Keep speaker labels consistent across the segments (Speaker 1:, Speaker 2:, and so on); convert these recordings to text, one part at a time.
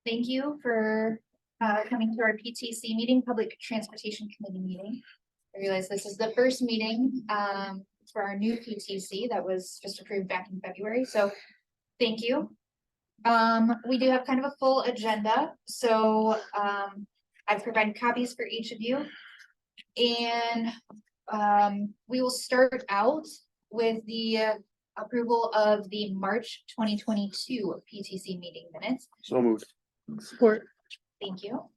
Speaker 1: Thank you for coming to our PTC meeting, Public Transportation Committee meeting. I realize this is the first meeting for our new PTC that was just approved back in February, so thank you. We do have kind of a full agenda, so I've provided copies for each of you. And we will start out with the approval of the March 2022 PTC meeting minutes.
Speaker 2: So moved.
Speaker 3: Support.
Speaker 1: Thank you.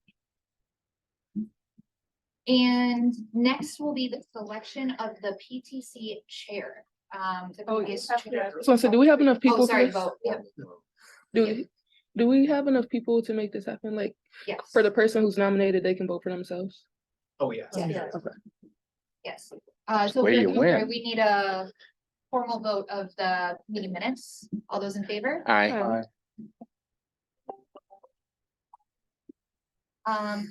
Speaker 1: And next will be the selection of the PTC chair. The previous chair-
Speaker 3: So do we have enough people?
Speaker 1: Oh,
Speaker 3: for
Speaker 1: sorry,
Speaker 3: this?
Speaker 1: vote. Yep.
Speaker 3: Do we have enough people to make this happen? Like
Speaker 1: Yes.
Speaker 3: for the person who's nominated, they can vote for themselves.
Speaker 4: Oh, yeah.
Speaker 1: Yes.
Speaker 3: Okay.
Speaker 1: Yes. So
Speaker 2: Way you win.
Speaker 1: we need a formal vote of the meeting minutes. All those in favor?
Speaker 2: Aye.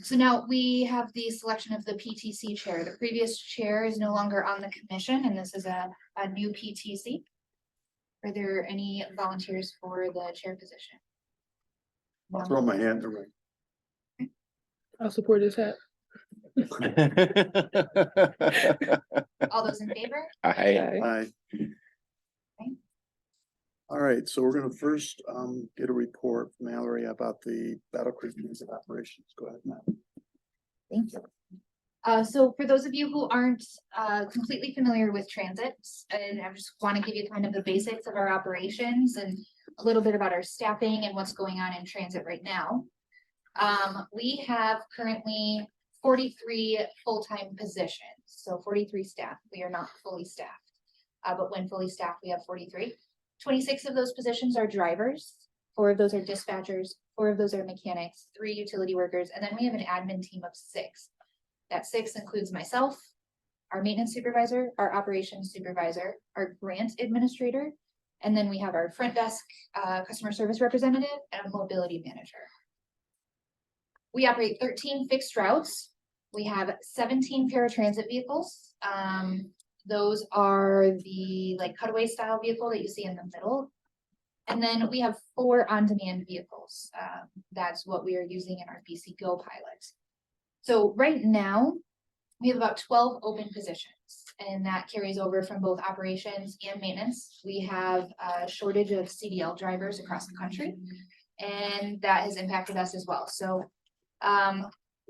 Speaker 1: So now we have the selection of the PTC chair. The previous chair is no longer on the commission, and this is a new PTC. Are there any volunteers for the chair position?
Speaker 2: I'll throw my hand around.
Speaker 3: I'll support this hat.
Speaker 1: All those in favor?
Speaker 2: Aye.
Speaker 3: Aye.
Speaker 2: All right, so we're gonna first get a report from Mallory about the Battle Creek Transit operations. Go ahead, Matt.
Speaker 1: Thank you. So for those of you who aren't completely familiar with transit, and I just want to give you kind of the basics of our operations and a little bit about our staffing and what's going on in transit right now. We have currently 43 full-time positions, so 43 staff. We are not fully staffed, but when fully staffed, we have 43. 26 of those positions are drivers, 4 of those are dispatchers, 4 of those are mechanics, 3 utility workers, and then we have an admin team of 6. That 6 includes myself, our maintenance supervisor, our operations supervisor, our grant administrator, and then we have our front desk customer service representative and a mobility manager. We operate 13 fixed routes. We have 17 paratransit vehicles. Those are the cutaway style vehicle that you see in the middle. And then we have 4 on-demand vehicles. That's what we are using in our BC Go pilot. So right now, we have about 12 open positions, and that carries over from both operations and maintenance. We have a shortage of CDL drivers across the country, and that has impacted us as well. So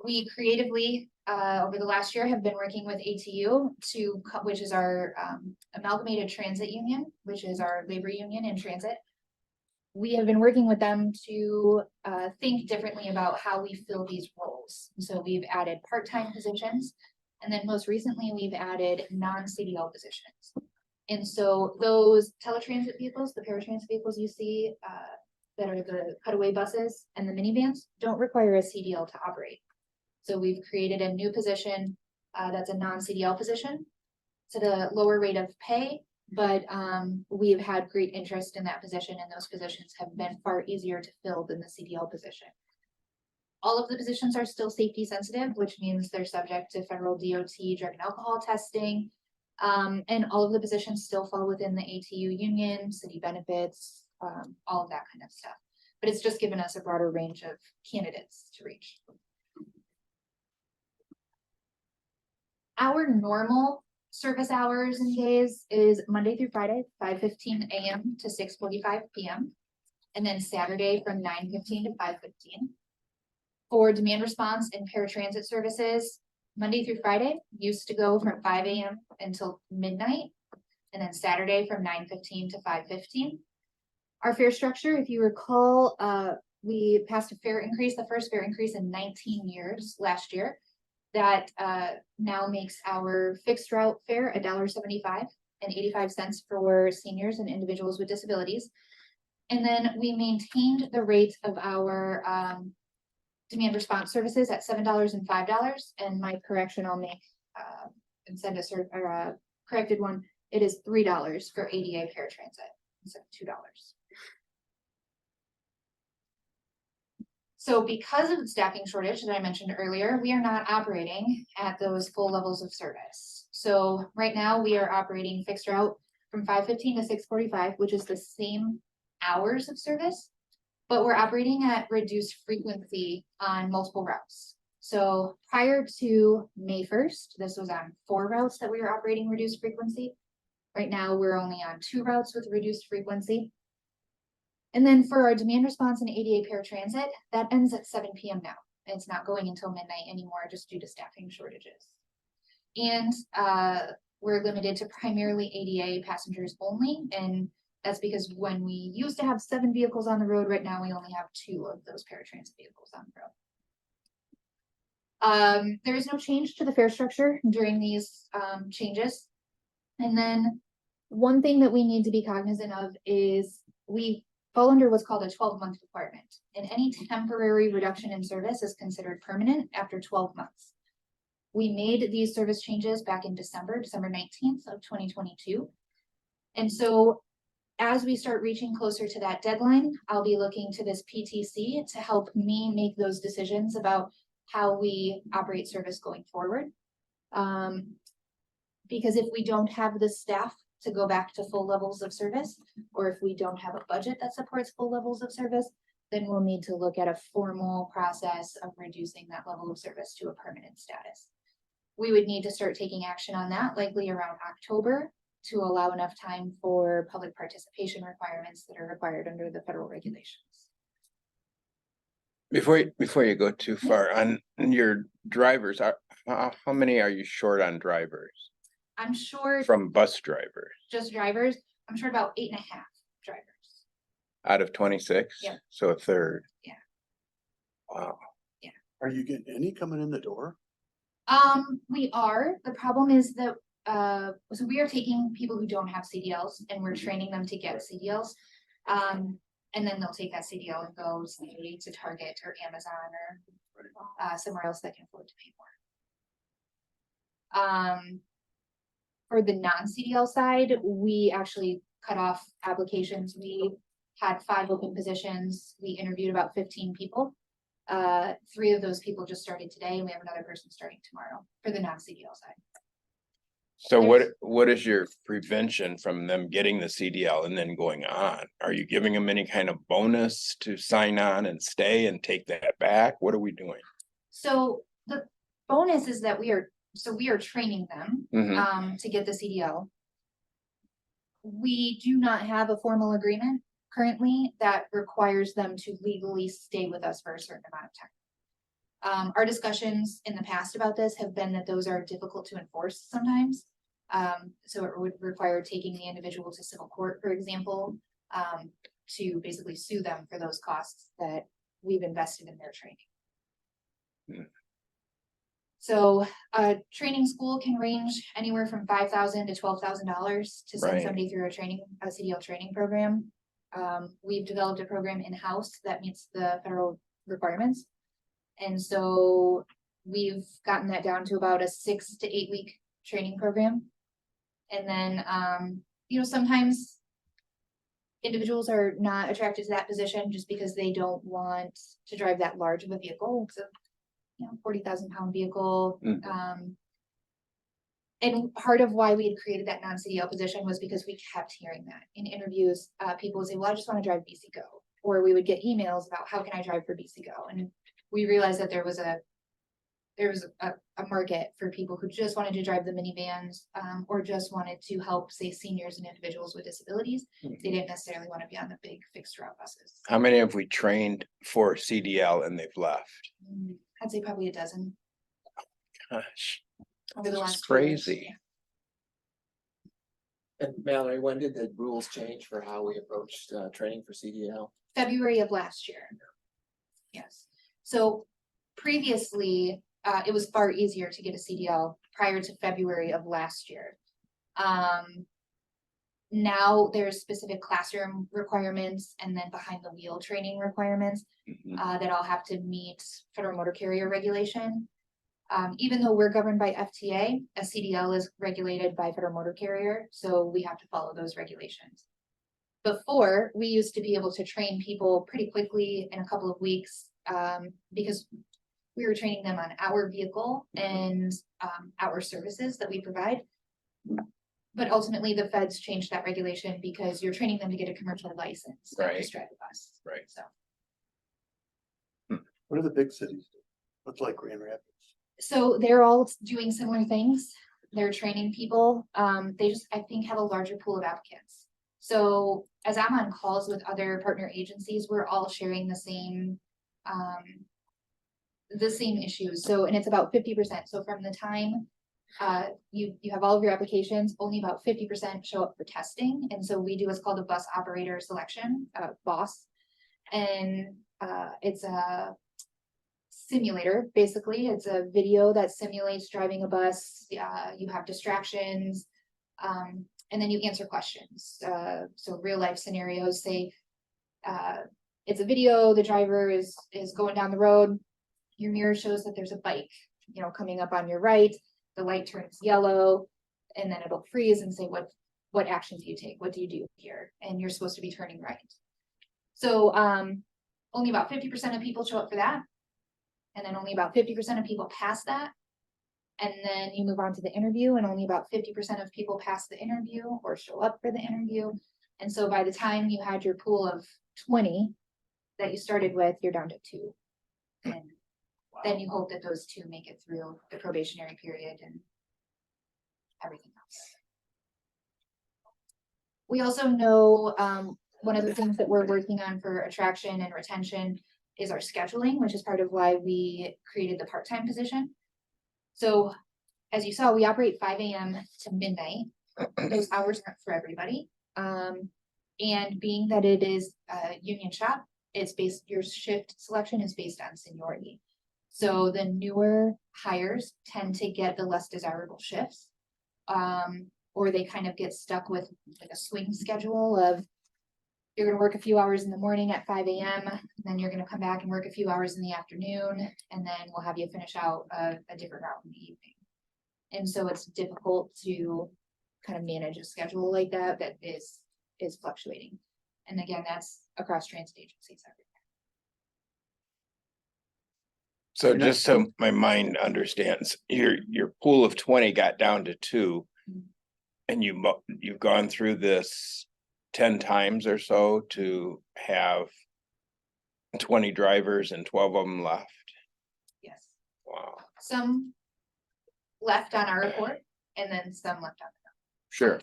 Speaker 1: we creatively, over the last year, have been working with ATU which is our Amalgamated Transit Union, which is our labor union in transit. We have been working with them to think differently about how we fill these roles. So we've added part-time positions, and then most recently we've added non-CDL positions. And so those teletransit vehicles, the paratransit vehicles you see that are the cutaway buses and the minivans, don't require a CDL to operate. So we've created a new position that's a non-CDL position. It's at a lower rate of pay, but we've had great interest in that position, and those positions have been far easier to fill than the CDL position. All of the positions are still safety sensitive, which means they're subject to federal DOT drug and alcohol testing. And all of the positions still fall within the ATU union, city benefits, all of that kind of stuff. But it's just given us a broader range of candidates to reach. Our normal service hours and days is Monday through Friday, 5:15 a.m. to 6:45 p.m. And then Saturday from 9:15 to 5:15. For demand response and paratransit services, Monday through Friday used to go from 5 a.m. until midnight. And then Saturday from 9:15 to 5:15. Our fare structure, if you recall, we passed a fare increase, the first fare increase in 19 years last year. That now makes our fixed route fare $1.75 and 85 cents for seniors and individuals with disabilities. And then we maintained the rate of our demand response services at $7 and $5. And my correction, I'll make and send a corrected one. It is $3 for ADA paratransit instead of $2. So because of the staffing shortage that I mentioned earlier, we are not operating at those full levels of service. So right now we are operating fixed route from 5:15 to 6:45, which is the same hours of service, but we're operating at reduced frequency on multiple routes. So prior to May 1st, this was on 4 routes that we were operating reduced frequency. Right now, we're only on 2 routes with reduced frequency. And then for our demand response and ADA paratransit, that ends at 7 p.m. now. It's not going until midnight anymore, just due to staffing shortages. And we're limited to primarily ADA passengers only, and that's because when we used to have 7 vehicles on the road, right now we only have 2 of those paratransit vehicles on the road. There is no change to the fare structure during these changes. And then one thing that we need to be cognizant of is we fall under what's called a 12-month requirement, and any temporary reduction in service is considered permanent after 12 months. We made these service changes back in December 19th of 2022. And so as we start reaching closer to that deadline, I'll be looking to this PTC to help me make those decisions about how we operate service going forward. Because if we don't have the staff to go back to full levels of service, or if we don't have a budget that supports full levels of service, then we'll need to look at a formal process of reducing that level of service to a permanent status. We would need to start taking action on that likely around October to allow enough time for public participation requirements that are required under the federal regulations.
Speaker 4: Before you go too far, on your drivers, how many are you short on drivers?
Speaker 1: I'm sure
Speaker 4: From bus drivers
Speaker 1: just drivers, I'm sure about 8.5 drivers.
Speaker 4: out of 26?
Speaker 1: Yeah.
Speaker 4: So a third.
Speaker 1: Yeah.
Speaker 4: Wow.
Speaker 2: Are you getting any coming in the door?
Speaker 1: We are. The problem is that so we are taking people who don't have CDLs and we're training them to get CDLs. And then they'll take that CDL and go say to Target or Amazon or somewhere else that can afford to pay more. For the non-CDL side, we actually cut off applications. We had 5 open positions. We interviewed about 15 people. 3 of those people just started today, and we have another person starting tomorrow for the non-CDL side.
Speaker 4: So what is your prevention from them getting the CDL and then going on? Are you giving them any kind of bonus to sign on and stay and take that back? What are we doing?
Speaker 1: So the bonus is that we are training them
Speaker 4: Mhm.
Speaker 1: to get the CDL. We do not have a formal agreement currently that requires them to legally stay with us for a certain amount of time. Our discussions in the past about this have been that those are difficult to enforce sometimes. So it would require taking the individual to civil court, for example, to basically sue them for those costs that we've invested in their training.
Speaker 4: Hmm.
Speaker 1: So a training school can range anywhere from $5,000 to $12,000 to send
Speaker 4: Right.
Speaker 1: somebody through a CDL training program. We've developed a program in-house that meets the federal requirements. And so we've gotten that down to about a 6 to 8 week training program. And then, sometimes individuals are not attracted to that position just because they don't want to drive that large of a vehicle. It's a 40,000-pound vehicle. And part of why we had created that non-CDL position was because we kept hearing that in interviews. People would say, well, I just want to drive BC Go. Or we would get emails about how can I drive for BC Go. And we realized that there was a market for people who just wanted to drive the minivans or just wanted to help, say, seniors and individuals with disabilities. They didn't necessarily want to be on the big fixed route buses.
Speaker 4: How many have we trained for CDL and they've left?
Speaker 1: I'd say probably a dozen
Speaker 4: Gosh,
Speaker 1: over the
Speaker 4: it's
Speaker 1: last 2 years.
Speaker 4: crazy.
Speaker 5: And Mallory, when did the rules change for how we approached training for CDL?
Speaker 1: February of last year. Yes. So previously, it was far easier to get a CDL prior to February of last year. Now there's specific classroom requirements and then behind the wheel training requirements
Speaker 4: Mhm.
Speaker 1: that all have to meet federal motor carrier regulation. Even though we're governed by FTA, a CDL is regulated by federal motor carrier, so we have to follow those regulations. Before, we used to be able to train people pretty quickly in a couple of weeks because we were training them on our vehicle and our services that we provide. But ultimately, the feds changed that regulation because you're training them to get a commercial license, not
Speaker 4: Right.
Speaker 1: just drive a bus.
Speaker 4: Right.
Speaker 1: So
Speaker 2: What are the big cities? What's like Grand Rapids?
Speaker 1: So they're all doing similar things. They're training people. They just, I think, have a larger pool of applicants. So as I'm on calls with other partner agencies, we're all sharing the same issues. So, and it's about 50%. So from the time you have all of your applications, only about 50% show up for testing. And so we do what's called a bus operator selection, BOSS. And it's a simulator, basically. It's a video that simulates driving a bus. You have distractions, and then you answer questions. So real life scenarios, say it's a video, the driver is going down the road. Your mirror shows that there's a bike, coming up on your right. The light turns yellow, and then it'll freeze and say, what action do you take? What do you do here? And you're supposed to be turning right. So only about 50% of people show up for that. And then only about 50% of people pass that. And then you move on to the interview, and only about 50% of people pass the interview or show up for the interview. And so by the time you had your pool of 20 that you started with, you're down to 2. And then you hope that those 2 make it through the probationary period and everything else. We also know one of the things that we're working on for attraction and retention is our scheduling, which is part of why we created the part-time position. So as you saw, we operate 5 a.m. to midnight. Those hours aren't for everybody. And being that it is a union shop, your shift selection is based on seniority. So the newer hires tend to get the less desirable shifts. Or they kind of get stuck with like a swing schedule of, you're going to work a few hours in the morning at 5 a.m. Then you're going to come back and work a few hours in the afternoon. And then we'll have you finish out a different route in the evening. And so it's difficult to kind of manage a schedule like that is fluctuating. And again, that's across transit agencies everywhere.
Speaker 4: So just so my mind understands, your pool of 20 got down to 2. And you've gone through this 10 times or so to have 20 drivers and 12 of them left.
Speaker 1: Yes.
Speaker 4: Wow.
Speaker 1: Some left on our report and then some left on
Speaker 4: Sure.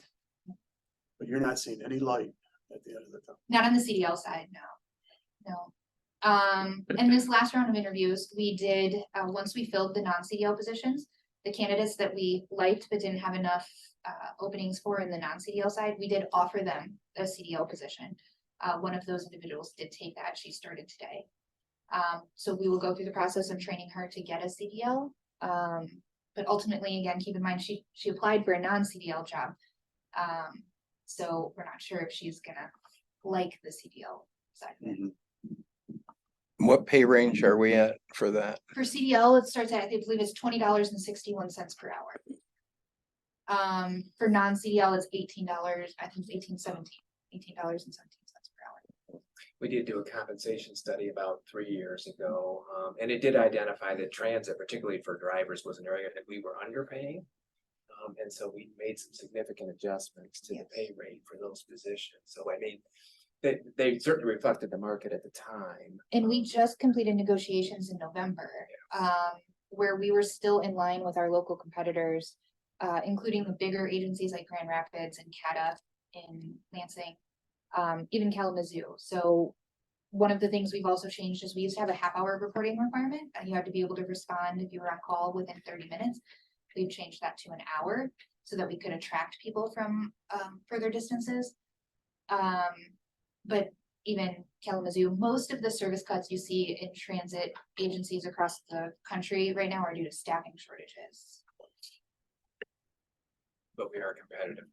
Speaker 2: But you're not seeing any light at the end of the tunnel.
Speaker 1: not on the CDL side, no. And this last round of interviews, we did, once we filled the non-CDL positions, the candidates that we liked but didn't have enough openings for in the non-CDL side, we did offer them a CDL position. One of those individuals did take that. She started today. So we will go through the process of training her to get a CDL. But ultimately, again, keep in mind, she applied for a non-CDL job. So we're not sure if she's gonna like the CDL side of it.
Speaker 4: What pay range are we at for that?
Speaker 1: For CDL, it starts at, I believe it's $20.61 per hour. For non-CDL, it's $18, I think it's $18.17 per hour.
Speaker 5: We did do a compensation study about 3 years ago, and it did identify that transit, particularly for drivers, was an area that we were underpaying. And so we made some significant adjustments to the pay rate for those positions. So I mean, they certainly reflected the market at the time.
Speaker 1: And we just completed negotiations in November, where we were still in line with our local competitors, including the bigger agencies like Grand Rapids and CATA in Lansing, even Kalamazoo. So one of the things we've also changed is we used to have a half-hour reporting requirement, and you had to be able to respond if you were on call within 30 minutes. We've changed that to an hour so that we could attract people from further distances. But even Kalamazoo, most of the service cuts you see in transit agencies across the country right now are due to staffing shortages.
Speaker 5: But we are competitive.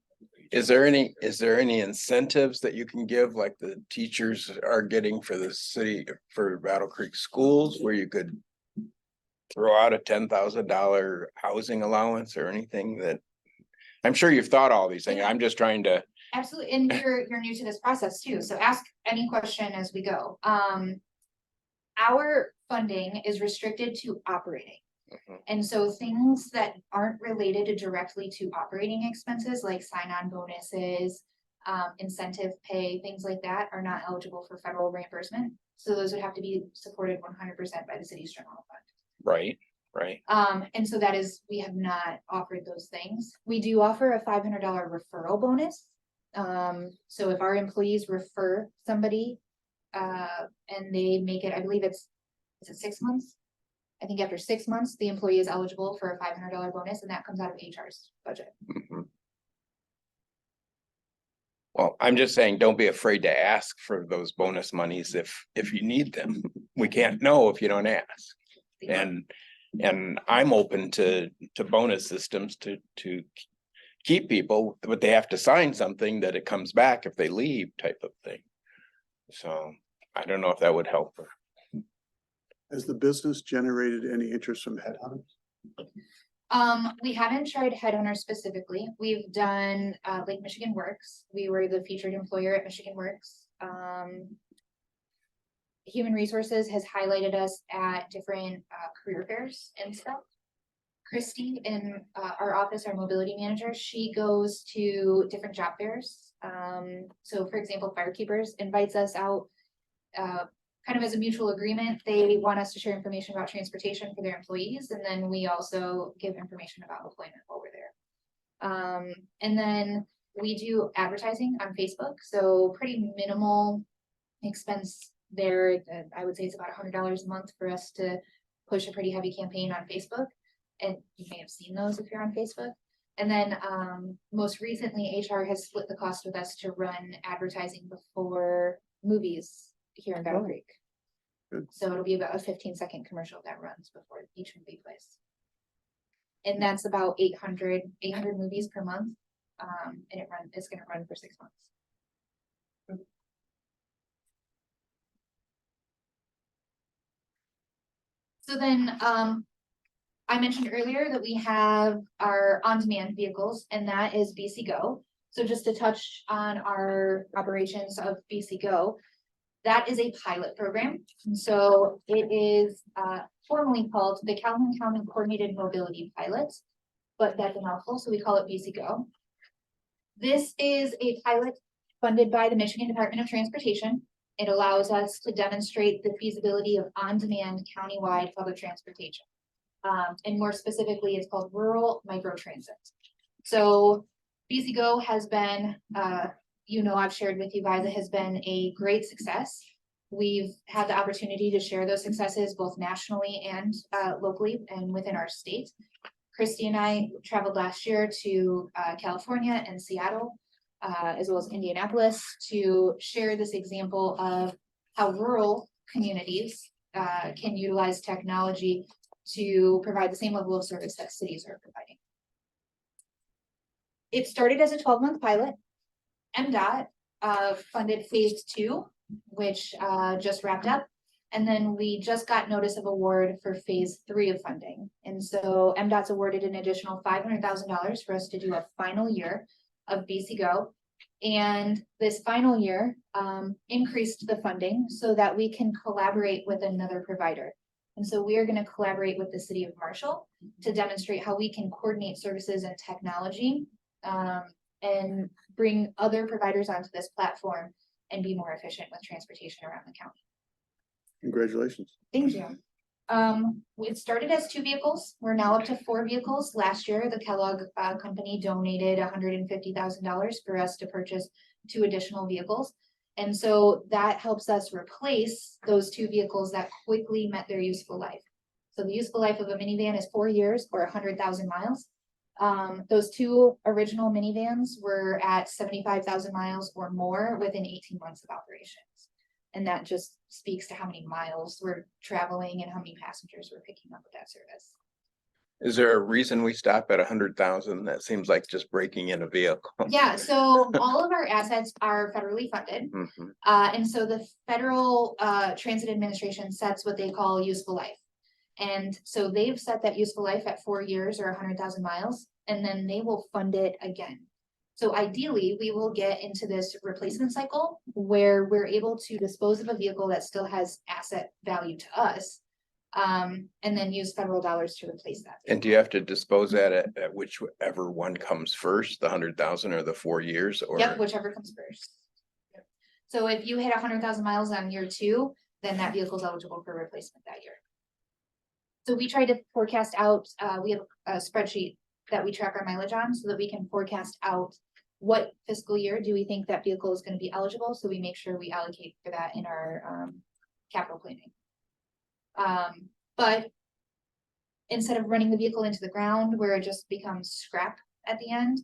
Speaker 4: Is there any incentives that you can give, like the teachers are getting for the city, for Battle Creek schools, where you could throw out a $10,000 housing allowance or anything? That I'm sure you've thought all these things. I'm just trying to.
Speaker 1: Absolutely, and you're new to this process too, so ask any question as we go. Our funding is restricted to operating. And so things that aren't related directly to operating expenses, like sign-on bonuses, incentive pay, things like that are not eligible for federal reimbursement. So those would have to be supported 100% by the city's general fund.
Speaker 4: Right, right.
Speaker 1: And so that is, we have not offered those things. We do offer a $500 referral bonus. So if our employees refer somebody, and they make it, I believe is it 6 months? I think after 6 months, the employee is eligible for a $500 bonus, and that comes out of HR's budget.
Speaker 4: Mhm. Well, I'm just saying, don't be afraid to ask for those bonus monies if you need them. We can't know if you don't ask. And I'm open to bonus systems to keep people, but they have to sign something that it comes back if they leave type of thing. So I don't know if that would help.
Speaker 2: Has the business generated any interest from headhunters?
Speaker 1: We haven't tried Headhunter specifically. We've done Lake Michigan Works. We were the featured employer at Michigan Works. Human Resources has highlighted us at different career fairs and stuff. Christy in our office, our mobility manager, she goes to different job fairs. So for example, Firekeepers invites us out kind of as a mutual agreement. They want us to share information about transportation for their employees, and then we also give information about employment while we're there. And then we do advertising on Facebook, so pretty minimal expense there. I would say it's about $100 a month for us to push a pretty heavy campaign on Facebook, and you may have seen those if you're on Facebook. And then most recently, HR has split the cost with us to run advertising before movies here in Battle Creek.
Speaker 2: Good.
Speaker 1: So it'll be about a 15-second commercial that runs before each movie plays. And that's about 800 movies per month. And it's gonna run for 6 months. So then, I mentioned earlier that we have our on-demand vehicles, and that is BC Go. So just to touch on our operations of BC Go, that is a pilot program. And so it is formally called the Calhoun County Coordinated Mobility Pilot, but that's a mouthful, so we call it BC Go. This is a pilot funded by the Michigan Department of Transportation. It allows us to demonstrate the feasibility of on-demand countywide public transportation. And more specifically, it's called rural microtransit. So BC Go has been, I've shared with you guys, it has been a great success. We've had the opportunity to share those successes both nationally and locally and within our state. Christy and I traveled last year to California and Seattle, as well as Indianapolis, to share this example of how rural communities can utilize technology to provide the same level of service that cities are providing. It started as a 12-month pilot. MDOT funded phase 2, which just wrapped up. And then we just got notice of award for phase 3 of funding. And so MDOT's awarded an additional $500,000 for us to do a final year of BC Go. And this final year increased the funding so that we can collaborate with another provider. And so we are going to collaborate with the city of Marshall to demonstrate how we can coordinate services and technology and bring other providers onto this platform and be more efficient with transportation around the county.
Speaker 2: Congratulations.
Speaker 1: Thank you. It started as 2 vehicles. We're now up to 4 vehicles. Last year, the Kellogg company donated $150,000 for us to purchase 2 additional vehicles. And so that helps us replace those 2 vehicles that quickly met their useful life. So the useful life of a minivan is 4 years or 100,000 miles. Those 2 original minivans were at 75,000 miles or more within 18 months of operations. And that just speaks to how many miles we're traveling and how many passengers we're picking up with that service.
Speaker 4: Is there a reason we stop at 100,000? That seems like just breaking in a vehicle.
Speaker 1: Yeah, so all of our assets are federally funded.
Speaker 4: Mhm.
Speaker 1: And so the Federal Transit Administration sets what they call useful life. And so they've set that useful life at 4 years or 100,000 miles, and then they will fund it again. So ideally, we will get into this replacement cycle where we're able to dispose of a vehicle that still has asset value to us, And then use federal dollars to replace that.
Speaker 4: And do you have to dispose that at whichever one comes first, the 100,000 or the 4 years, or?
Speaker 1: Yep, whichever comes first. Yep. So if you hit 100,000 miles on year 2, then that vehicle's eligible for replacement that year. So we try to forecast out, we have a spreadsheet that we track our mileage on so that we can forecast out what fiscal year do we think that vehicle is going to be eligible. So we make sure we allocate for that in our capital planning. But instead of running the vehicle into the ground where it just becomes scrap at the end,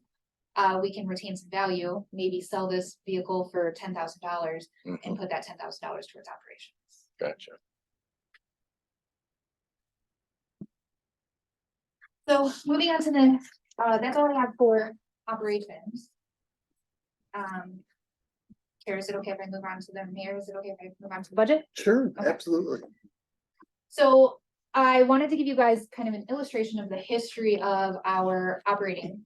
Speaker 1: we can retain some value, maybe sell this vehicle for $10,000
Speaker 4: Mhm,
Speaker 1: and put that $10,000 towards operations.
Speaker 4: Gotcha.
Speaker 1: So moving on to the, that's all I have for operations. Kara, is it okay if I move on to the mayor? Is it okay if I move on to the budget?
Speaker 2: Sure,
Speaker 1: Okay.
Speaker 2: absolutely.
Speaker 1: So I wanted to give you guys kind of an illustration of the history of our operating.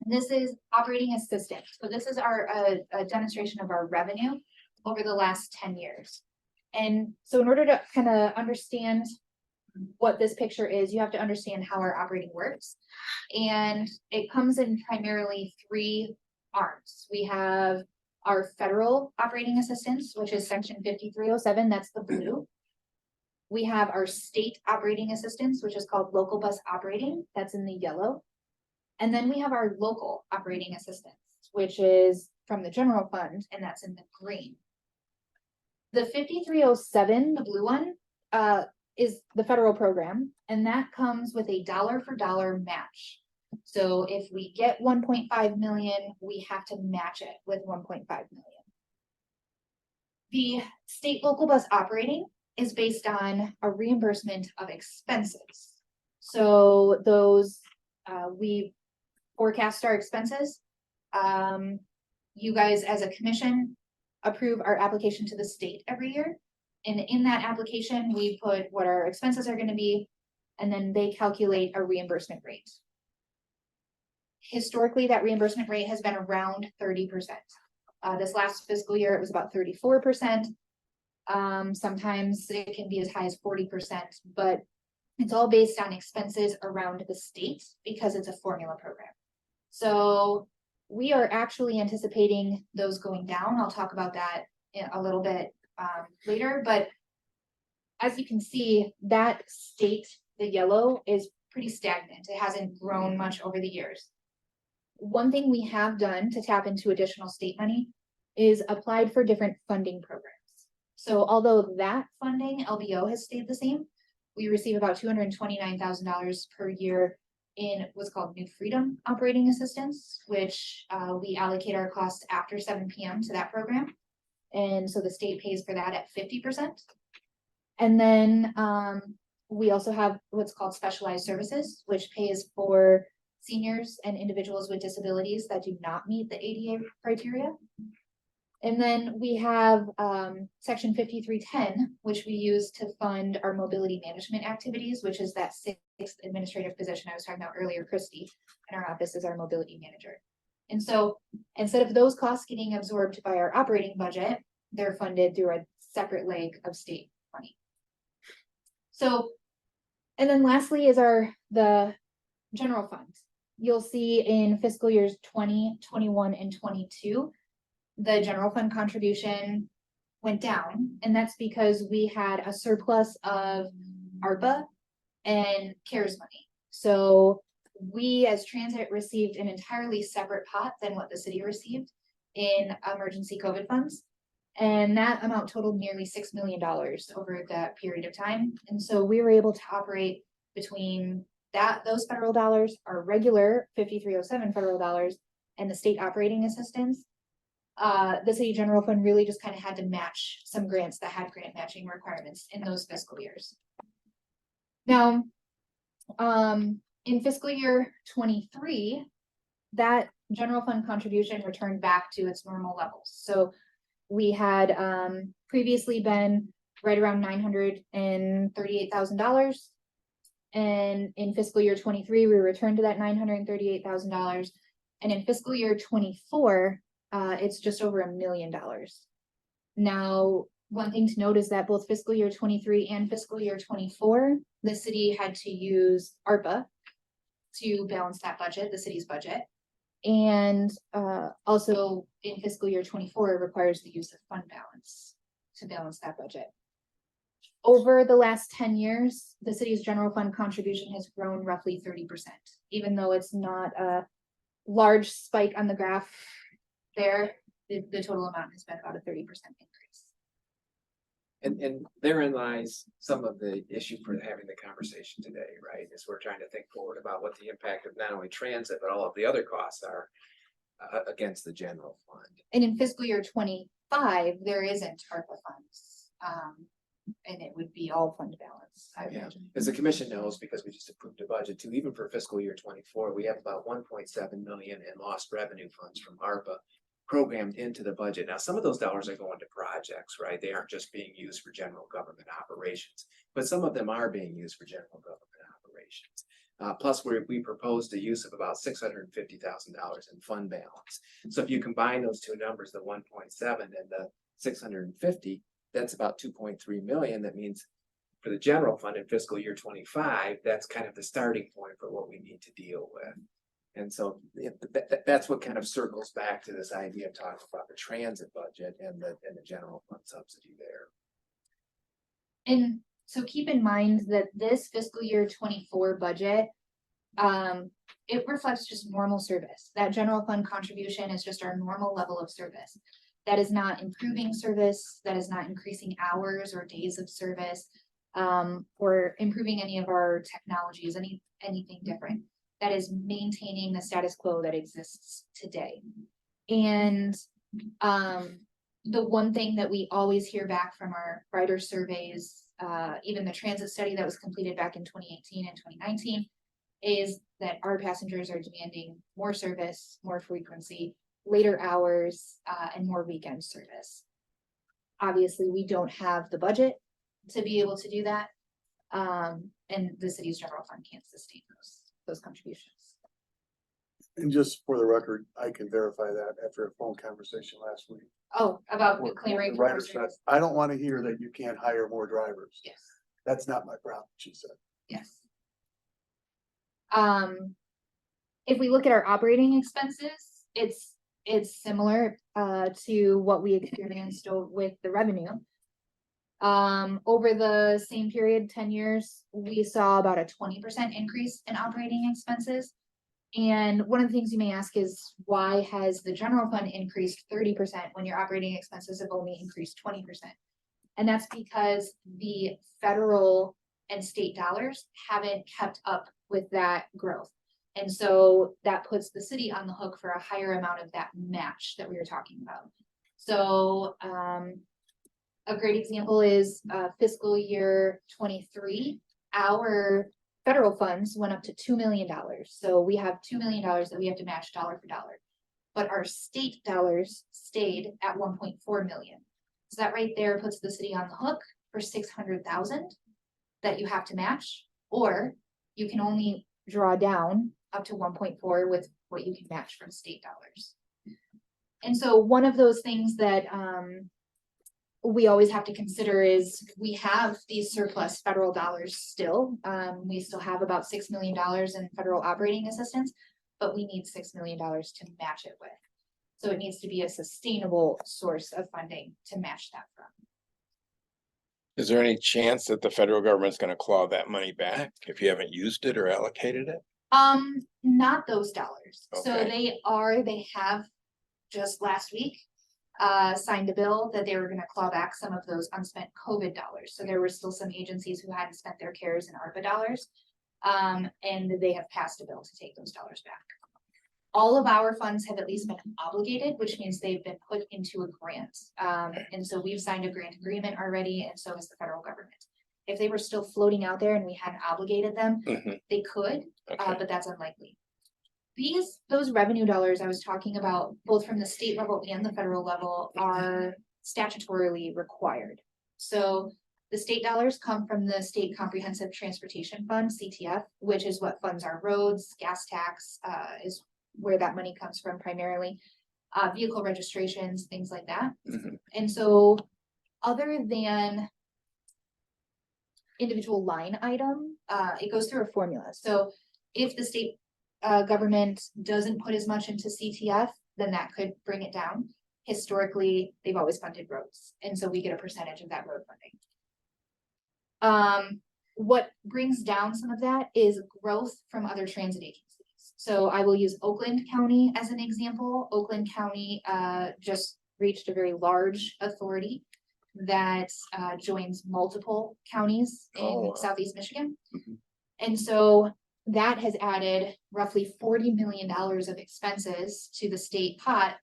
Speaker 1: And this is operating assistant. So this is our a demonstration of our revenue over the last 10 years. And so in order to kind of understand what this picture is, you have to understand how our operating works. And it comes in primarily 3 arms. We have our federal operating assistance, which is section 5307, that's the blue. We have our state operating assistance, which is called local bus operating, that's in the yellow. And then we have our local operating assistance, which is from the general fund, and that's in the green. The 5307, the blue one, is the federal program, and that comes with a dollar for dollar match. So if we get 1.5 million, we have to match it with 1.5 million. The state local bus operating is based on a reimbursement of expenses. So those, we forecast our expenses. You guys as a commission approve our application to the state every year. And in that application, we put what our expenses are going to be, and then they calculate a reimbursement rate. Historically, that reimbursement rate has been around 30%. This last fiscal year, it was about 34%. Sometimes it can be as high as 40%, but it's all based on expenses around the state because it's a formula program. So we are actually anticipating those going down. I'll talk about that in a little bit later, but as you can see, that state, the yellow, is pretty stagnant. It hasn't grown much over the years. One thing we have done to tap into additional state money is applied for different funding programs. So although that funding, LBO, has stayed the same, we receive about $229,000 per year in what's called New Freedom Operating Assistance, which we allocate our costs after 7 p.m. to that program. And so the state pays for that at 50%. And then we also have what's called specialized services, which pays for seniors and individuals with disabilities that do not meet the ADA criteria. And then we have section 5310, which we use to fund our mobility management activities, which is that 6th administrative position I was talking about earlier. Christy in our office is our mobility manager. And so instead of those costs getting absorbed by our operating budget, they're funded through a separate leg of state money. So, and then lastly is the general fund. You'll see in fiscal years 20, 21, and 22, the general fund contribution went down, and that's because we had a surplus of ARPA and CARES money. So we as transit received an entirely separate pot than what the city received in emergency COVID funds. And that amount totaled nearly $6 million over that period of time. And so we were able to operate between those federal dollars, our regular 5307 federal dollars, and the state operating assistance. The city general fund really just kind of had to match some grants that had grant matching requirements in those fiscal years. Now, in fiscal year 23, that general fund contribution returned back to its normal levels. So we had previously been right around $938,000. And in fiscal year 23, we returned to that $938,000. And in fiscal year 24, it's just over $1 million. Now, one thing to note is that both fiscal year 23 and fiscal year 24, the city had to use ARPA to balance that budget, the city's budget. And also in fiscal year 24, it requires the use of fund balance to balance that budget. Over the last 10 years, the city's general fund contribution has grown roughly 30%, even though it's not a large spike on the graph there, the total amount has been about a 30% increase.
Speaker 5: And therein lies some of the issue for having the conversation today, right? Is we're trying to think forward about what the impact of not only transit, but all of the other costs are against the general fund.
Speaker 1: And in fiscal year 25, there isn't ARPA funds. And it would be all fund balance, I
Speaker 5: Yeah,
Speaker 1: imagine.
Speaker 5: as the commission knows, because we just approved a budget too, even for fiscal year 24, we have about 1.7 million in lost revenue funds from ARPA programmed into the budget. Now, some of those dollars are going to projects, right? They aren't just being used for general government operations, but some of them are being used for general government operations. Plus, we proposed a use of about $650,000 in fund balance. So if you combine those two numbers, the 1.7 and the 650, that's about 2.3 million. That means for the general fund in fiscal year 25, that's kind of the starting point for what we need to deal with. And so that's what kind of circles back to this idea of talking about the transit budget and the general fund subsidy there.
Speaker 1: And so keep in mind that this fiscal year 24 budget, it reflects just normal service. That general fund contribution is just our normal level of service. That is not improving service, that is not increasing hours or days of service, or improving any of our technologies, anything different. That is maintaining the status quo that exists today. And the one thing that we always hear back from our rider surveys, even the transit study that was completed back in 2018 and 2019, is that our passengers are demanding more service, more frequency, later hours, and more weekend service. Obviously, we don't have the budget to be able to do that. And the city's general fund can't sustain those contributions.
Speaker 2: And just for the record, I can verify that after a phone conversation last week.
Speaker 1: Oh, about
Speaker 2: Where
Speaker 1: clearing.
Speaker 2: the writer said, I don't want to hear that you can't hire more drivers.
Speaker 1: Yes,
Speaker 2: That's not my problem, she said.
Speaker 1: yes. If we look at our operating expenses, it's similar to what we experienced with the revenue. Over the same period, 10 years, we saw about a 20% increase in operating expenses. And one of the things you may ask is, why has the general fund increased 30% when your operating expenses have only increased 20%? And that's because the federal and state dollars haven't kept up with that growth. And so that puts the city on the hook for a higher amount of that match that we were talking about. So a great example is fiscal year 23, our federal funds went up to $2 million. So we have $2 million that we have to match dollar for dollar. But our state dollars stayed at 1.4 million. So that right there puts the city on the hook for 600,000 that you have to match, or you can only draw down up to 1.4 with what you can match from state dollars. And so one of those things that we always have to consider is we have these surplus federal dollars still. We still have about $6 million in federal operating assistance, but we need $6 million to match it with. So it needs to be a sustainable source of funding to match that from.
Speaker 4: Is there any chance that the federal government's gonna claw that money back if you haven't used it or allocated it?
Speaker 1: Not those dollars. So
Speaker 4: Okay.
Speaker 1: they have just last week signed a bill that they were gonna claw back some of those unspent COVID dollars. So there were still some agencies who hadn't spent their CARES and ARPA dollars. And they have passed a bill to take those dollars back. All of our funds have at least been obligated, which means they've been put into a grant. And so we've signed a grant agreement already, and so has the federal government. If they were still floating out there and we hadn't obligated them,
Speaker 4: Mhm.
Speaker 1: they could,
Speaker 4: Okay.
Speaker 1: but that's unlikely. Those revenue dollars I was talking about, both from the state level and the federal level, are statutorily required. So the state dollars come from the State Comprehensive Transportation Fund, CTF, which is what funds our roads, gas tax, is where that money comes from primarily, vehicle registrations, things like that.
Speaker 4: Mhm.
Speaker 1: And so other than individual line item, it goes through a formula. So if the state government doesn't put as much into CTF, then that could bring it down. Historically, they've always funded roads, and so we get a percentage of that road funding. What brings down some of that is growth from other transit agencies. So I will use Oakland County as an example. Oakland County just reached a very large authority that joins multiple counties
Speaker 4: Oh,
Speaker 1: in
Speaker 4: wow.
Speaker 1: Southeast Michigan.
Speaker 2: Mhm.
Speaker 1: And so that has added roughly $40 million of expenses to the state pot,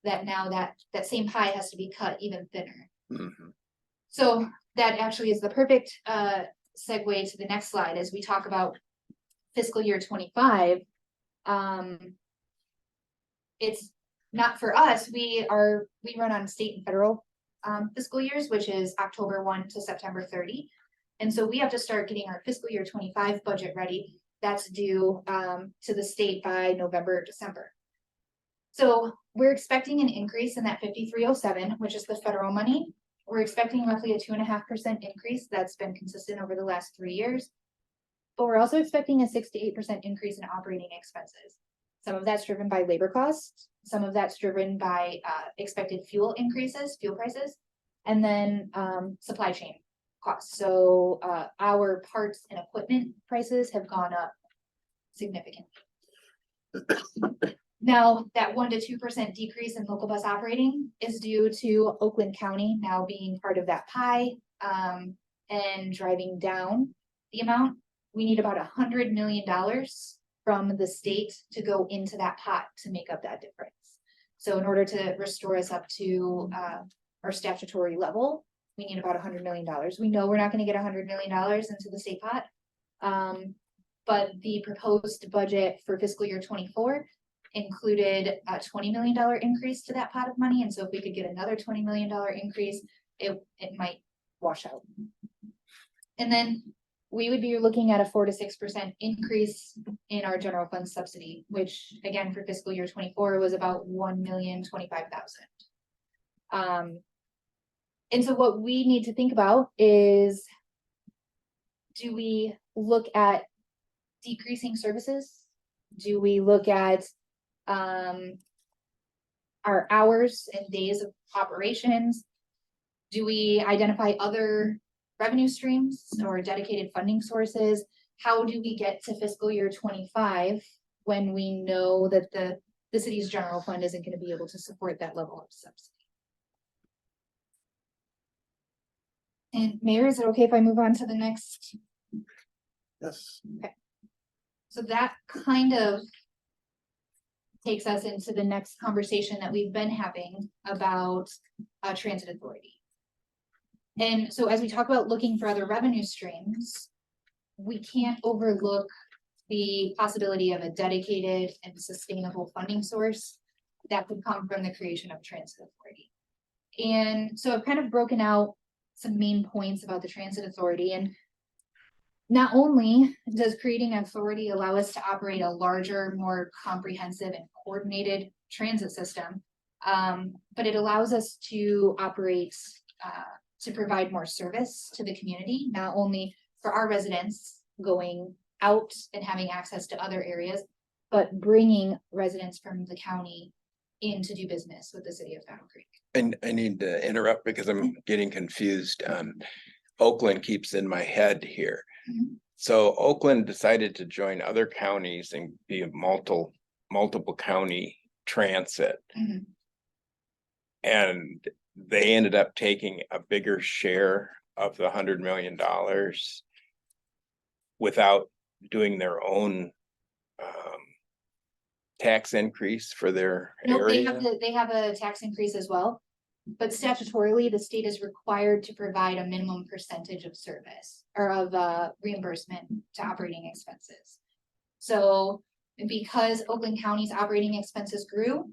Speaker 1: that now that same pie has to be cut even thinner.
Speaker 4: Mhm.
Speaker 1: So that actually is the perfect segue to the next slide as we talk about fiscal year 25. It's not for us, we run on state and federal fiscal years, which is October 1 to September 30. And so we have to start getting our fiscal year 25 budget ready. That's due to the state by November or December. So we're expecting an increase in that 5307, which is the federal money. We're expecting roughly a 2.5% increase. That's been consistent over the last 3 years. But we're also expecting a 6 to 8% increase in operating expenses. Some of that's driven by labor costs. Some of that's driven by expected fuel increases, fuel prices, and then supply chain costs. So our parts and equipment prices have gone up significantly. Now, that 1 to 2% decrease in local bus operating is due to Oakland County now being part of that pie and driving down the amount. We need about $100 million from the state to go into that pot to make up that difference. So in order to restore us up to our statutory level, we need about $100 million. We know we're not going to get $100 million into the state pot. But the proposed budget for fiscal year 24 included a $20 million increase to that pot of money. And so if we could get another $20 million increase, it might wash out. And then we would be looking at a 4 to 6% increase in our general fund subsidy, which again, for fiscal year 24 was about $1,025,000. And so what we need to think about is, do we look at decreasing services? Do we look at our hours and days of operations? Do we identify other revenue streams or dedicated funding sources? How do we get to fiscal year 25 when we know that the city's general fund isn't going to be able to support that level of subsidy? And Mayor, is it okay if I move on to the next?
Speaker 2: Yes.
Speaker 1: So that kind of takes us into the next conversation that we've been having about transit authority. And so as we talk about looking for other revenue streams, we can't overlook the possibility of a dedicated and sustainable funding source that could come from the creation of transit authority. And so I've kind of broken out some main points about the transit authority. And not only does creating an authority allow us to operate a larger, more comprehensive and coordinated transit system, but it allows us to operate to provide more service to the community, not only for our residents going out and having access to other areas, but bringing residents from the county in to do business with the city of Battle Creek.
Speaker 4: And I need to interrupt because I'm getting confused. Oakland keeps in my head here.
Speaker 1: Mhm.
Speaker 4: So Oakland decided to join other counties and be a multiple county transit.
Speaker 1: Mhm.
Speaker 4: And they ended up taking a bigger share of the $100 million without doing their own tax increase for their
Speaker 1: Nope,
Speaker 4: area.
Speaker 1: they have a tax increase as well. But statutorily, the state is required to provide a minimum percentage of service or of reimbursement to operating expenses. So because Oakland County's operating expenses grew,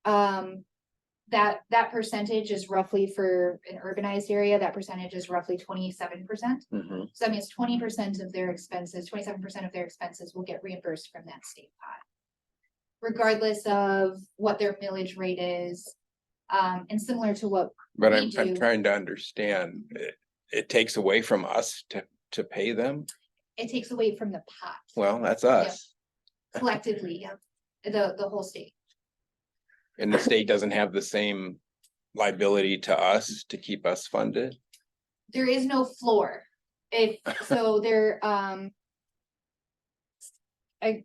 Speaker 1: that percentage is roughly, for an urbanized area, that percentage is roughly 27%.
Speaker 4: Mhm.
Speaker 1: So that means 20% of their expenses, 27% of their expenses will get reimbursed from that state pot, regardless of what their millage rate is, And similar to what
Speaker 4: But
Speaker 1: we
Speaker 4: I'm
Speaker 1: do.
Speaker 4: trying to understand, it takes away from us to pay them?
Speaker 1: It takes away from the pot
Speaker 4: Well, that's us.
Speaker 1: collectively, yeah, the whole state.
Speaker 4: And the state doesn't have the same liability to us to keep us funded?
Speaker 1: There is no floor. If, so there,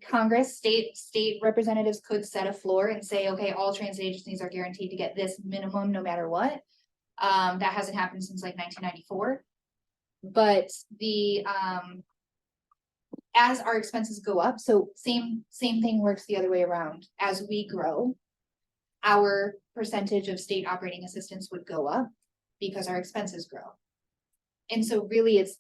Speaker 1: Congress, state representatives could set a floor and say, okay, all transit agencies are guaranteed to get this minimum no matter what. That hasn't happened since like 1994. But the, as our expenses go up, so same thing works the other way around. As we grow, our percentage of state operating assistance would go up because our expenses grow. And so really it's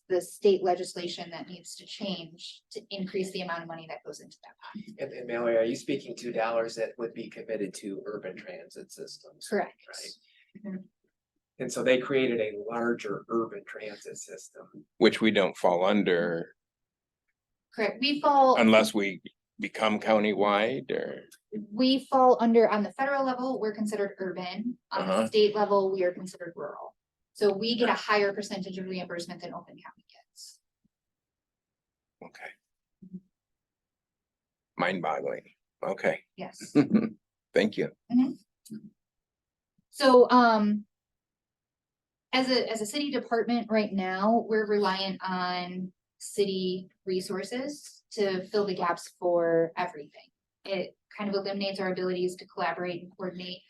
Speaker 1: the state legislation that needs to change to increase the amount of money that goes into that pot.
Speaker 5: And Mallory, are you speaking to dollars that would be committed to urban transit systems?
Speaker 1: Correct.
Speaker 5: Right. And so they created a larger urban transit system.
Speaker 4: Which we don't fall under
Speaker 1: Correct. We fall.
Speaker 4: unless we become countywide or,
Speaker 1: We fall under, on the federal level, we're considered urban. On the
Speaker 4: Uh-huh.
Speaker 1: state level, we are considered rural. So we get a higher percentage of reimbursement than Oakland County gets.
Speaker 4: okay. Mind boggling. Okay,
Speaker 1: Yes.
Speaker 4: thank you.
Speaker 1: So, as a city department right now, we're reliant on city resources to fill the gaps for everything. It kind of eliminates our abilities to collaborate and coordinate,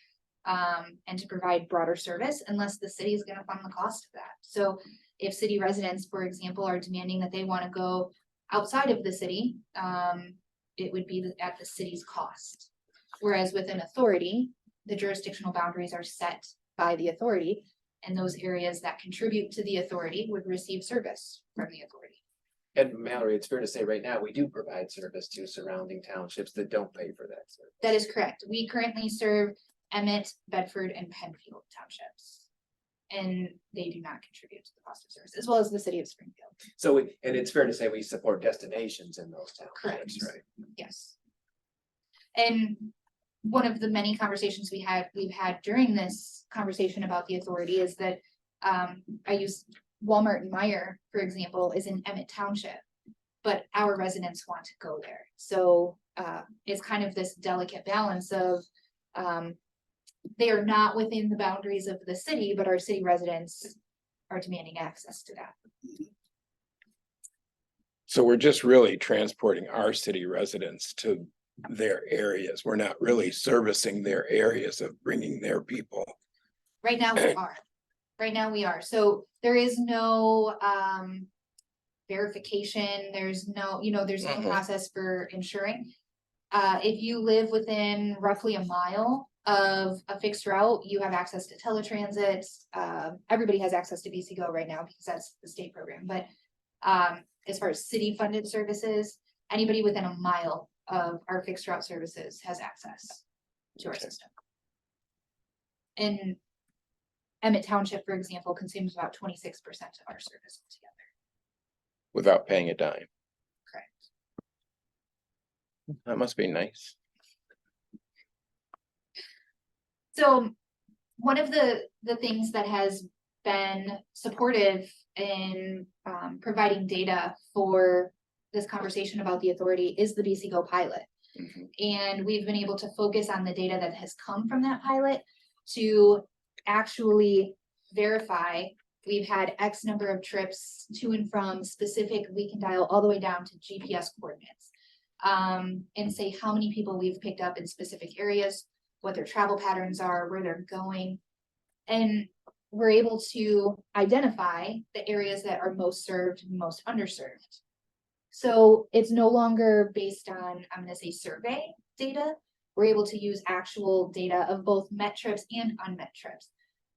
Speaker 1: and to provide broader service unless the city is gonna fund the cost of that. So if city residents, for example, are demanding that they wanna go outside of the city, it would be at the city's cost. Whereas with an authority, the jurisdictional boundaries are set by the authority, and those areas that contribute to the authority would receive service from the authority.
Speaker 5: And Mallory, it's fair to say right now, we do provide service to surrounding townships that don't pay for that service.
Speaker 1: That is correct. We currently serve Emmett, Bedford, and Penfield townships. And they do not contribute to the cost of service, as well as the city of Springfield.
Speaker 5: So, and it's fair to say we support destinations in those
Speaker 1: Correct.
Speaker 5: townships, right?
Speaker 1: Yes. And one of the many conversations we've had during this conversation about the authority is that, I use Walmart and Meyer, for example, is in Emmett Township. But our residents want to go there. So, it's kind of this delicate balance of, they are not within the boundaries of the city, but our city residents are demanding access to that.
Speaker 4: So we're just really transporting our city residents to their areas. We're not really servicing their areas of bringing their people.
Speaker 1: Right now we are. Right now we are. So there is no verification. There's no, there's no
Speaker 4: Mhm.
Speaker 1: process for ensuring. If you live within roughly a mile of a fixed route, you have access to teletransit. Everybody has access to BC Go right now because that's the state program. But as far as city funded services, anybody within a mile of our fixed route services has access to our
Speaker 4: Okay.
Speaker 1: system. And Emmett Township, for example, consumes about 26% of our service altogether.
Speaker 4: Without paying a dime.
Speaker 1: Correct.
Speaker 4: That must be nice.
Speaker 1: So one of the things that has been supportive in providing data for this conversation about the authority is the BC Go pilot.
Speaker 4: Mhm.
Speaker 1: And we've been able to focus on the data that has come from that pilot to actually verify we've had X number of trips to and from specific, we can dial all the way down to GPS coordinates. And say how many people we've picked up in specific areas, what their travel patterns are, where they're going. And we're able to identify the areas that are most served, and most underserved. So it's no longer based on, I'm gonna say survey data. We're able to use actual data of both met trips and unmet trips.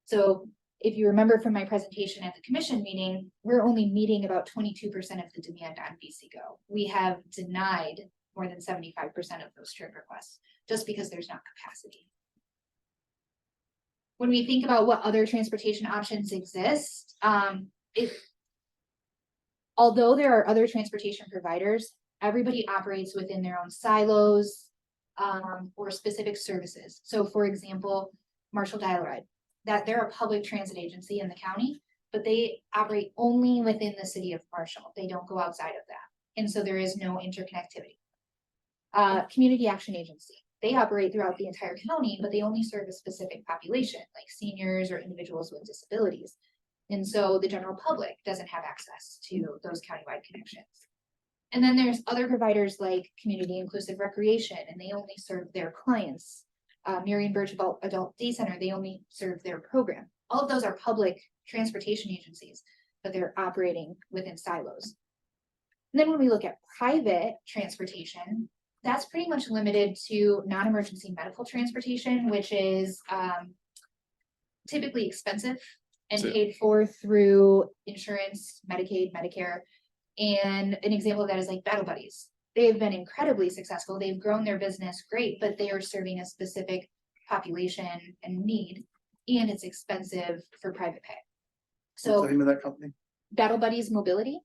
Speaker 1: So if you remember from my presentation at the commission meeting, we're only meeting about 22% of the demand on BC Go. We have denied more than 75% of those trip requests, just because there's not capacity. When we think about what other transportation options exist, although there are other transportation providers, everybody operates within their own silos. or specific services. So for example, Marshall Dial-A-Ride, that they're a public transit agency in the county, but they operate only within the city of Marshall. They don't go outside of that. And so there is no interconnectivity. Community Action Agency, they operate throughout the entire county, but they only serve a specific population, like seniors or individuals with disabilities. And so the general public doesn't have access to those countywide connections. And then there's other providers like Community Inclusive Recreation, and they only serve their clients. Marion Birch Adult Day Center, they only serve their program. All of those are public transportation agencies, but they're operating within silos. And then when we look at private transportation, that's pretty much limited to non-emergency medical transportation, which is typically expensive and paid for through insurance, Medicaid, Medicare. And an example of that is like Battle Buddies. They've been incredibly successful. They've grown their business great, but they are serving a specific population and need, and it's expensive for private pay.
Speaker 2: What's
Speaker 1: So
Speaker 2: the name of that company?
Speaker 1: Battle Buddies Mobility.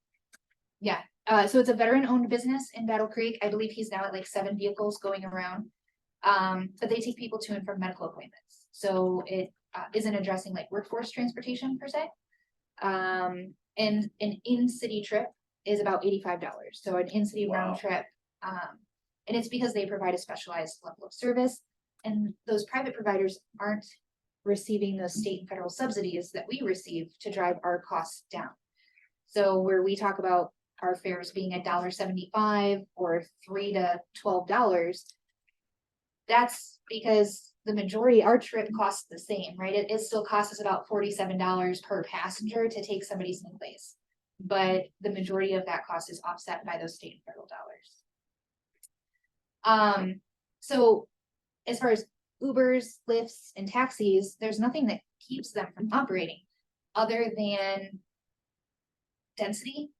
Speaker 1: Yeah, so it's a veteran-owned business in Battle Creek. I believe he's now at like 7 vehicles going around. But they take people to and from medical appointments. So it isn't addressing like workforce transportation per se. And an in-city trip is about $85. So an in-city round trip. And it's because they provide a specialized level of service. And those private providers aren't receiving those state and federal subsidies that we receive to drive our costs down. So where we talk about our fares being $1.75 or $3 to $12, that's because the majority, our trip costs the same, right? It still costs us about $47 per passenger to take somebody someplace. But the majority of that cost is offset by those state and federal dollars. So as far as Ubers, Lyfts, and taxis, there's nothing that keeps them from operating other than density.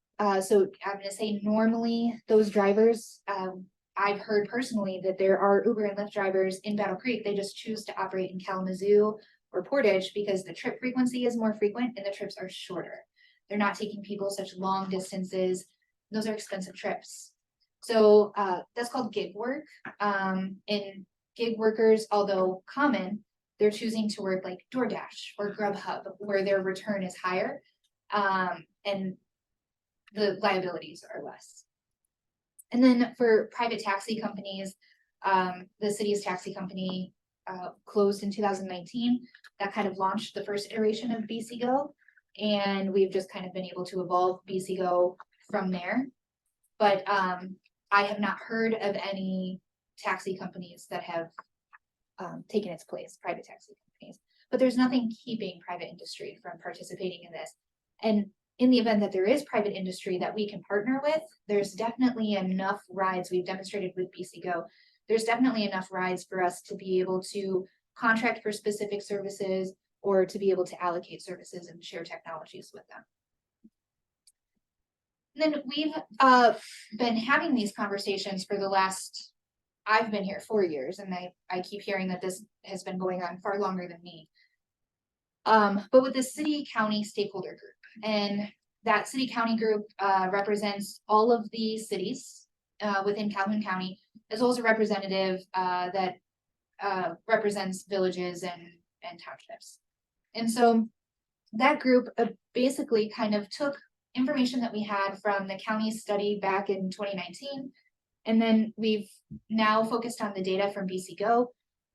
Speaker 1: So I'm gonna say normally those drivers, I've heard personally that there are Uber and Lyft drivers in Battle Creek. They just choose to operate in Kalamazoo or Portage because the trip frequency is more frequent and the trips are shorter. They're not taking people such long distances. Those are expensive trips. So that's called gig work. And gig workers, although common, they're choosing to work like DoorDash or Grubhub where their return is higher and the liabilities are less. And then for private taxi companies, the city's taxi company closed in 2019. That kind of launched the first iteration of BC Go. And we've just kind of been able to evolve BC Go from there. But I have not heard of any taxi companies that have taken its place, private taxi companies. But there's nothing keeping private industry from participating in this. And in the event that there is private industry that we can partner with, there's definitely enough rides. We've demonstrated with BC Go. There's definitely enough rides for us to be able to contract for specific services or to be able to allocate services and share technologies with them. And then we've been having these conversations for the last, I've been here 4 years, and I keep hearing that this has been going on far longer than me. But with the city county stakeholder group, and that city county group represents all of the cities within Calhoun County, as well as a representative that represents villages and townships. And so that group basically kind of took information that we had from the county study back in 2019, and then we've now focused on the data from BC Go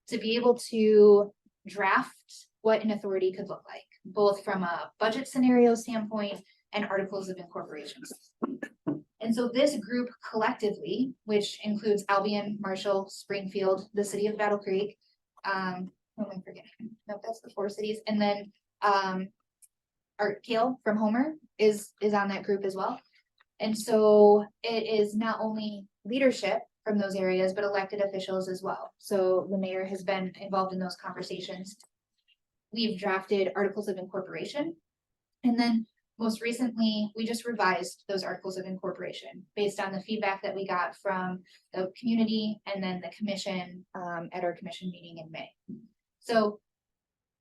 Speaker 1: to be able to draft what an authority could look like, both from a budget scenario standpoint and articles of incorporation. And so this group collectively, which includes Albion, Marshall, Springfield, the city of Battle Creek, what am I forgetting? No, that's the 4 cities. And then Art Kale from Homer is on that group as well. And so it is not only leadership from those areas, but elected officials as well. So the mayor has been involved in those conversations. We've drafted articles of incorporation. And then most recently, we just revised those articles of incorporation based on the feedback that we got from the community and then the commission at our commission meeting in May. So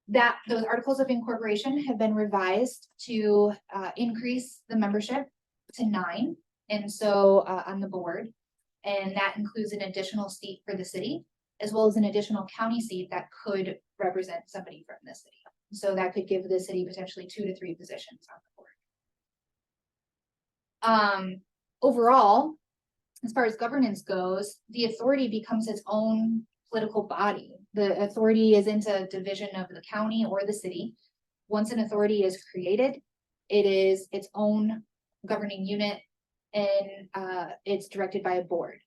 Speaker 1: those articles of incorporation have been revised to increase the membership to 9. And so on the board. And that includes an additional seat for the city, as well as an additional county seat that could represent somebody from the city. So that could give the city potentially 2 to 3 positions on the board. Overall, as far as governance goes, the authority becomes its own political body. The authority isn't a division of the county or the city. Once an authority is created, it is its own governing unit, and it's directed by a board.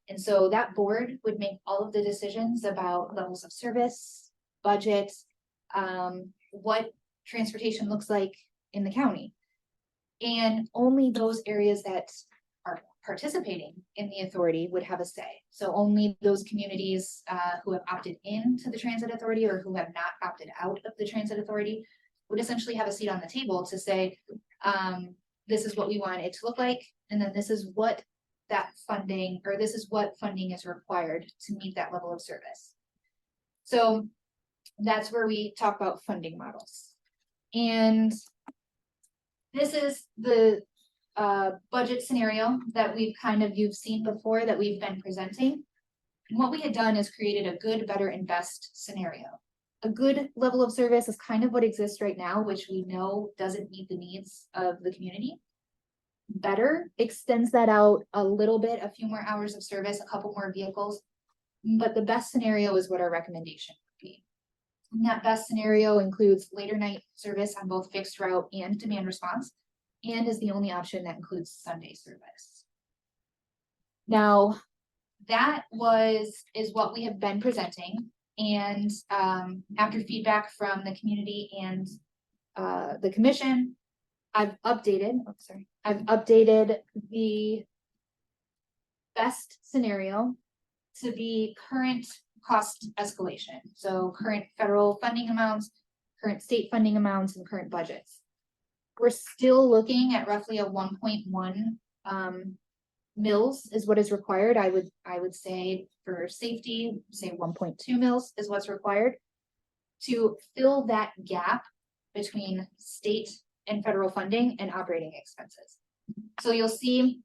Speaker 1: And so that board would make all of the decisions about levels of service, budget, what transportation looks like in the county. And only those areas that are participating in the authority would have a say. So only those communities who have opted into the transit authority or who have not opted out of the transit authority would essentially have a seat on the table to say, this is what we want it to look like, and then this is what that funding, or this is what funding is required to meet that level of service. So that's where we talk about funding models. And this is the budget scenario that you've seen before, that we've been presenting. And what we had done is created a good, better, and best scenario. A good level of service is kind of what exists right now, which we know doesn't meet the needs of the community. Better extends that out a little bit, a few more hours of service, a couple more vehicles. But the best scenario is what our recommendation would be. And that best scenario includes later night service on both fixed route and demand response, and is the only option that includes Sunday service. Now, that is what we have been presenting. And after feedback from the community and the commission, I've updated the best scenario to be current cost escalation. So current federal funding amounts, current state funding amounts, and current budgets. We're still looking at roughly a 1.1 mils is what is required. I would say for safety, say 1.2 mils is what's required to fill that gap between state and federal funding and operating expenses. So you'll see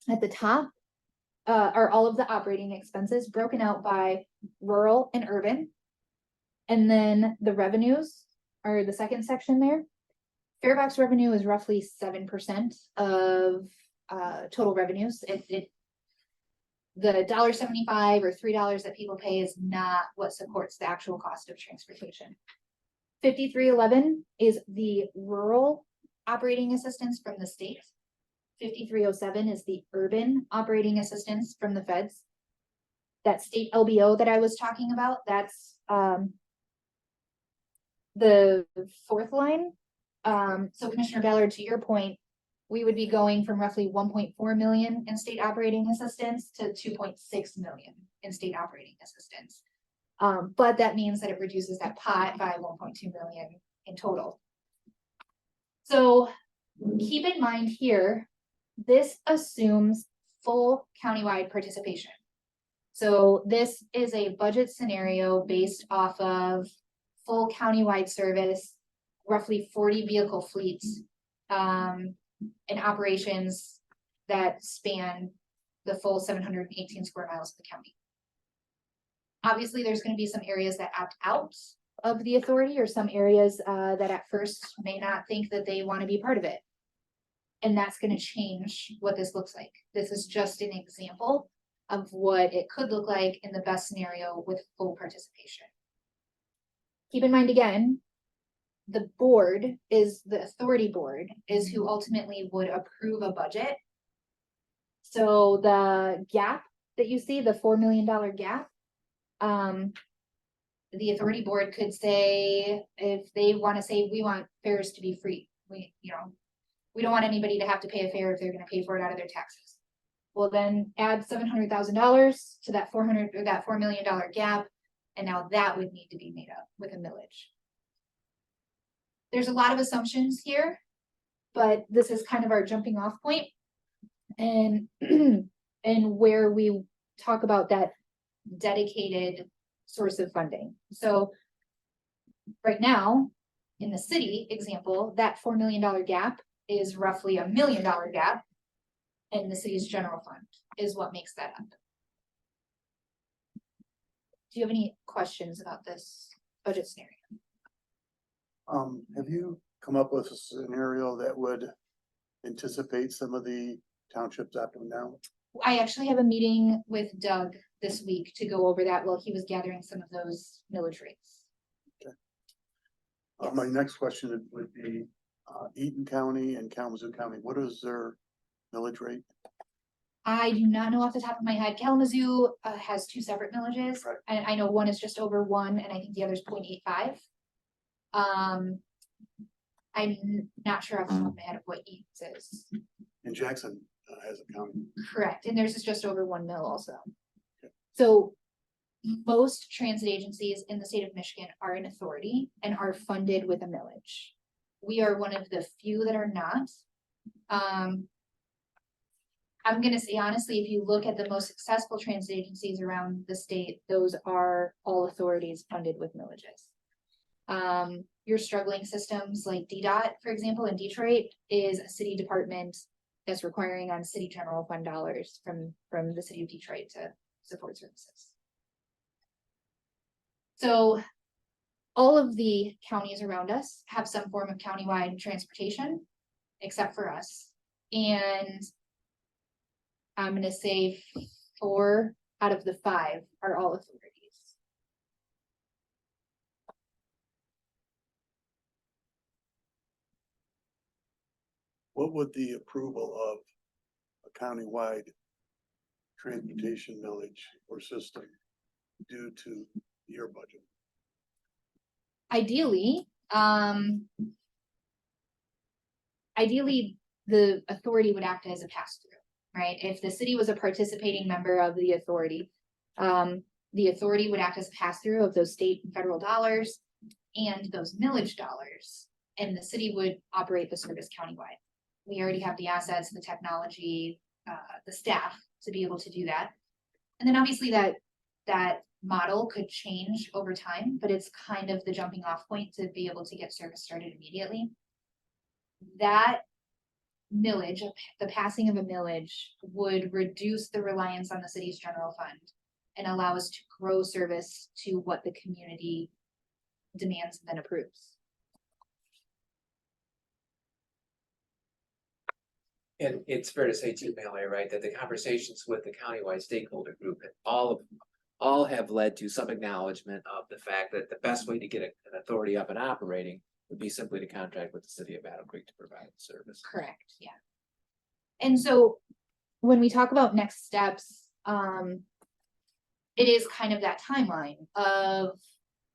Speaker 1: at the top are all of the operating expenses broken out by rural and urban. And then the revenues are the second section there. Farebox revenue is roughly 7% of total revenues. The $1.75 or $3 that people pay is not what supports the actual cost of transportation. 5311 is the rural operating assistance from the state. 5307 is the urban operating assistance from the feds. That state LBO that I was talking about, that's the fourth line. So Commissioner Ballard, to your point, we would be going from roughly 1.4 million in state operating assistance to 2.6 million in state operating assistance. But that means that it reduces that pot by 1.2 million in total. So keep in mind here, this assumes full countywide participation. So this is a budget scenario based off of full countywide service, roughly 40 vehicle fleets, and operations that span the full 718 square miles of the county. Obviously, there's going to be some areas that opt out of the authority, or some areas that at first may not think that they want to be part of it. And that's going to change what this looks like. This is just an example of what it could look like in the best scenario with full participation. Keep in mind again, the board is the authority board is who ultimately would approve a budget. So the gap that you see, the $4 million gap, the authority board could say, if they want to say, we want fares to be free. We don't want anybody to have to pay a fare if they're going to pay for it out of their taxes. Well, then add $700,000 to that $4 million gap. And now that would need to be made up with a millage. There's a lot of assumptions here, but this is kind of our jumping off point, and where we talk about that dedicated source of funding. So right now, in the city example, that $4 million gap is roughly $1 million gap, and the city's general fund is what makes that up. Do you have any questions about this budget scenario?
Speaker 2: Have you come up with a scenario that would anticipate some of the townships up and down?
Speaker 1: I actually have a meeting with Doug this week to go over that while he was gathering some of those millage rates.
Speaker 2: My next question would be, Eaton County and Kalamazoo County, what is their millage rate?
Speaker 1: I do not know off the top of my head. Kalamazoo has two separate millages.
Speaker 2: Right.
Speaker 1: And I know one is just over 1 and I think the other is 0.85. I'm not sure off the top of my head what Eaton's is.
Speaker 2: And Jackson has a county.
Speaker 1: Correct, and theirs is just over 1 mil also. So most transit agencies in the state of Michigan are an authority and are funded with a millage. We are one of the few that are not. I'm gonna say honestly, if you look at the most successful transit agencies around the state, those are all authorities funded with millages. Your struggling systems like DDOT, for example, in Detroit is a city department that's requiring on city general fund dollars from the city of Detroit to support services. So all of the counties around us have some form of countywide transportation, except for us. And I'm gonna say 4 out of the 5 are all authorities.
Speaker 2: What would the approval of a countywide transportation millage or system do to your budget?
Speaker 1: Ideally, the authority would act as a pass-through, right? If the city was a participating member of the authority would act as a pass-through of those state and federal dollars and those millage dollars, and the city would operate the service countywide. We already have the assets, the technology, the staff to be able to do that. And then obviously that model could change over time, but it's kind of the jumping off point to be able to get service started immediately. That millage, the passing of a millage would reduce the reliance on the city's general fund and allow us to grow service to what the community demands and then approves.
Speaker 5: And it's fair to say too, Mallory, right, that the conversations with the countywide stakeholder group and all have led to some acknowledgement of the fact that the best way to get an authority up and operating would be simply to contract with the city of Battle Creek to provide the service.
Speaker 1: Correct, yeah. And so when we talk about next steps, it is kind of that timeline of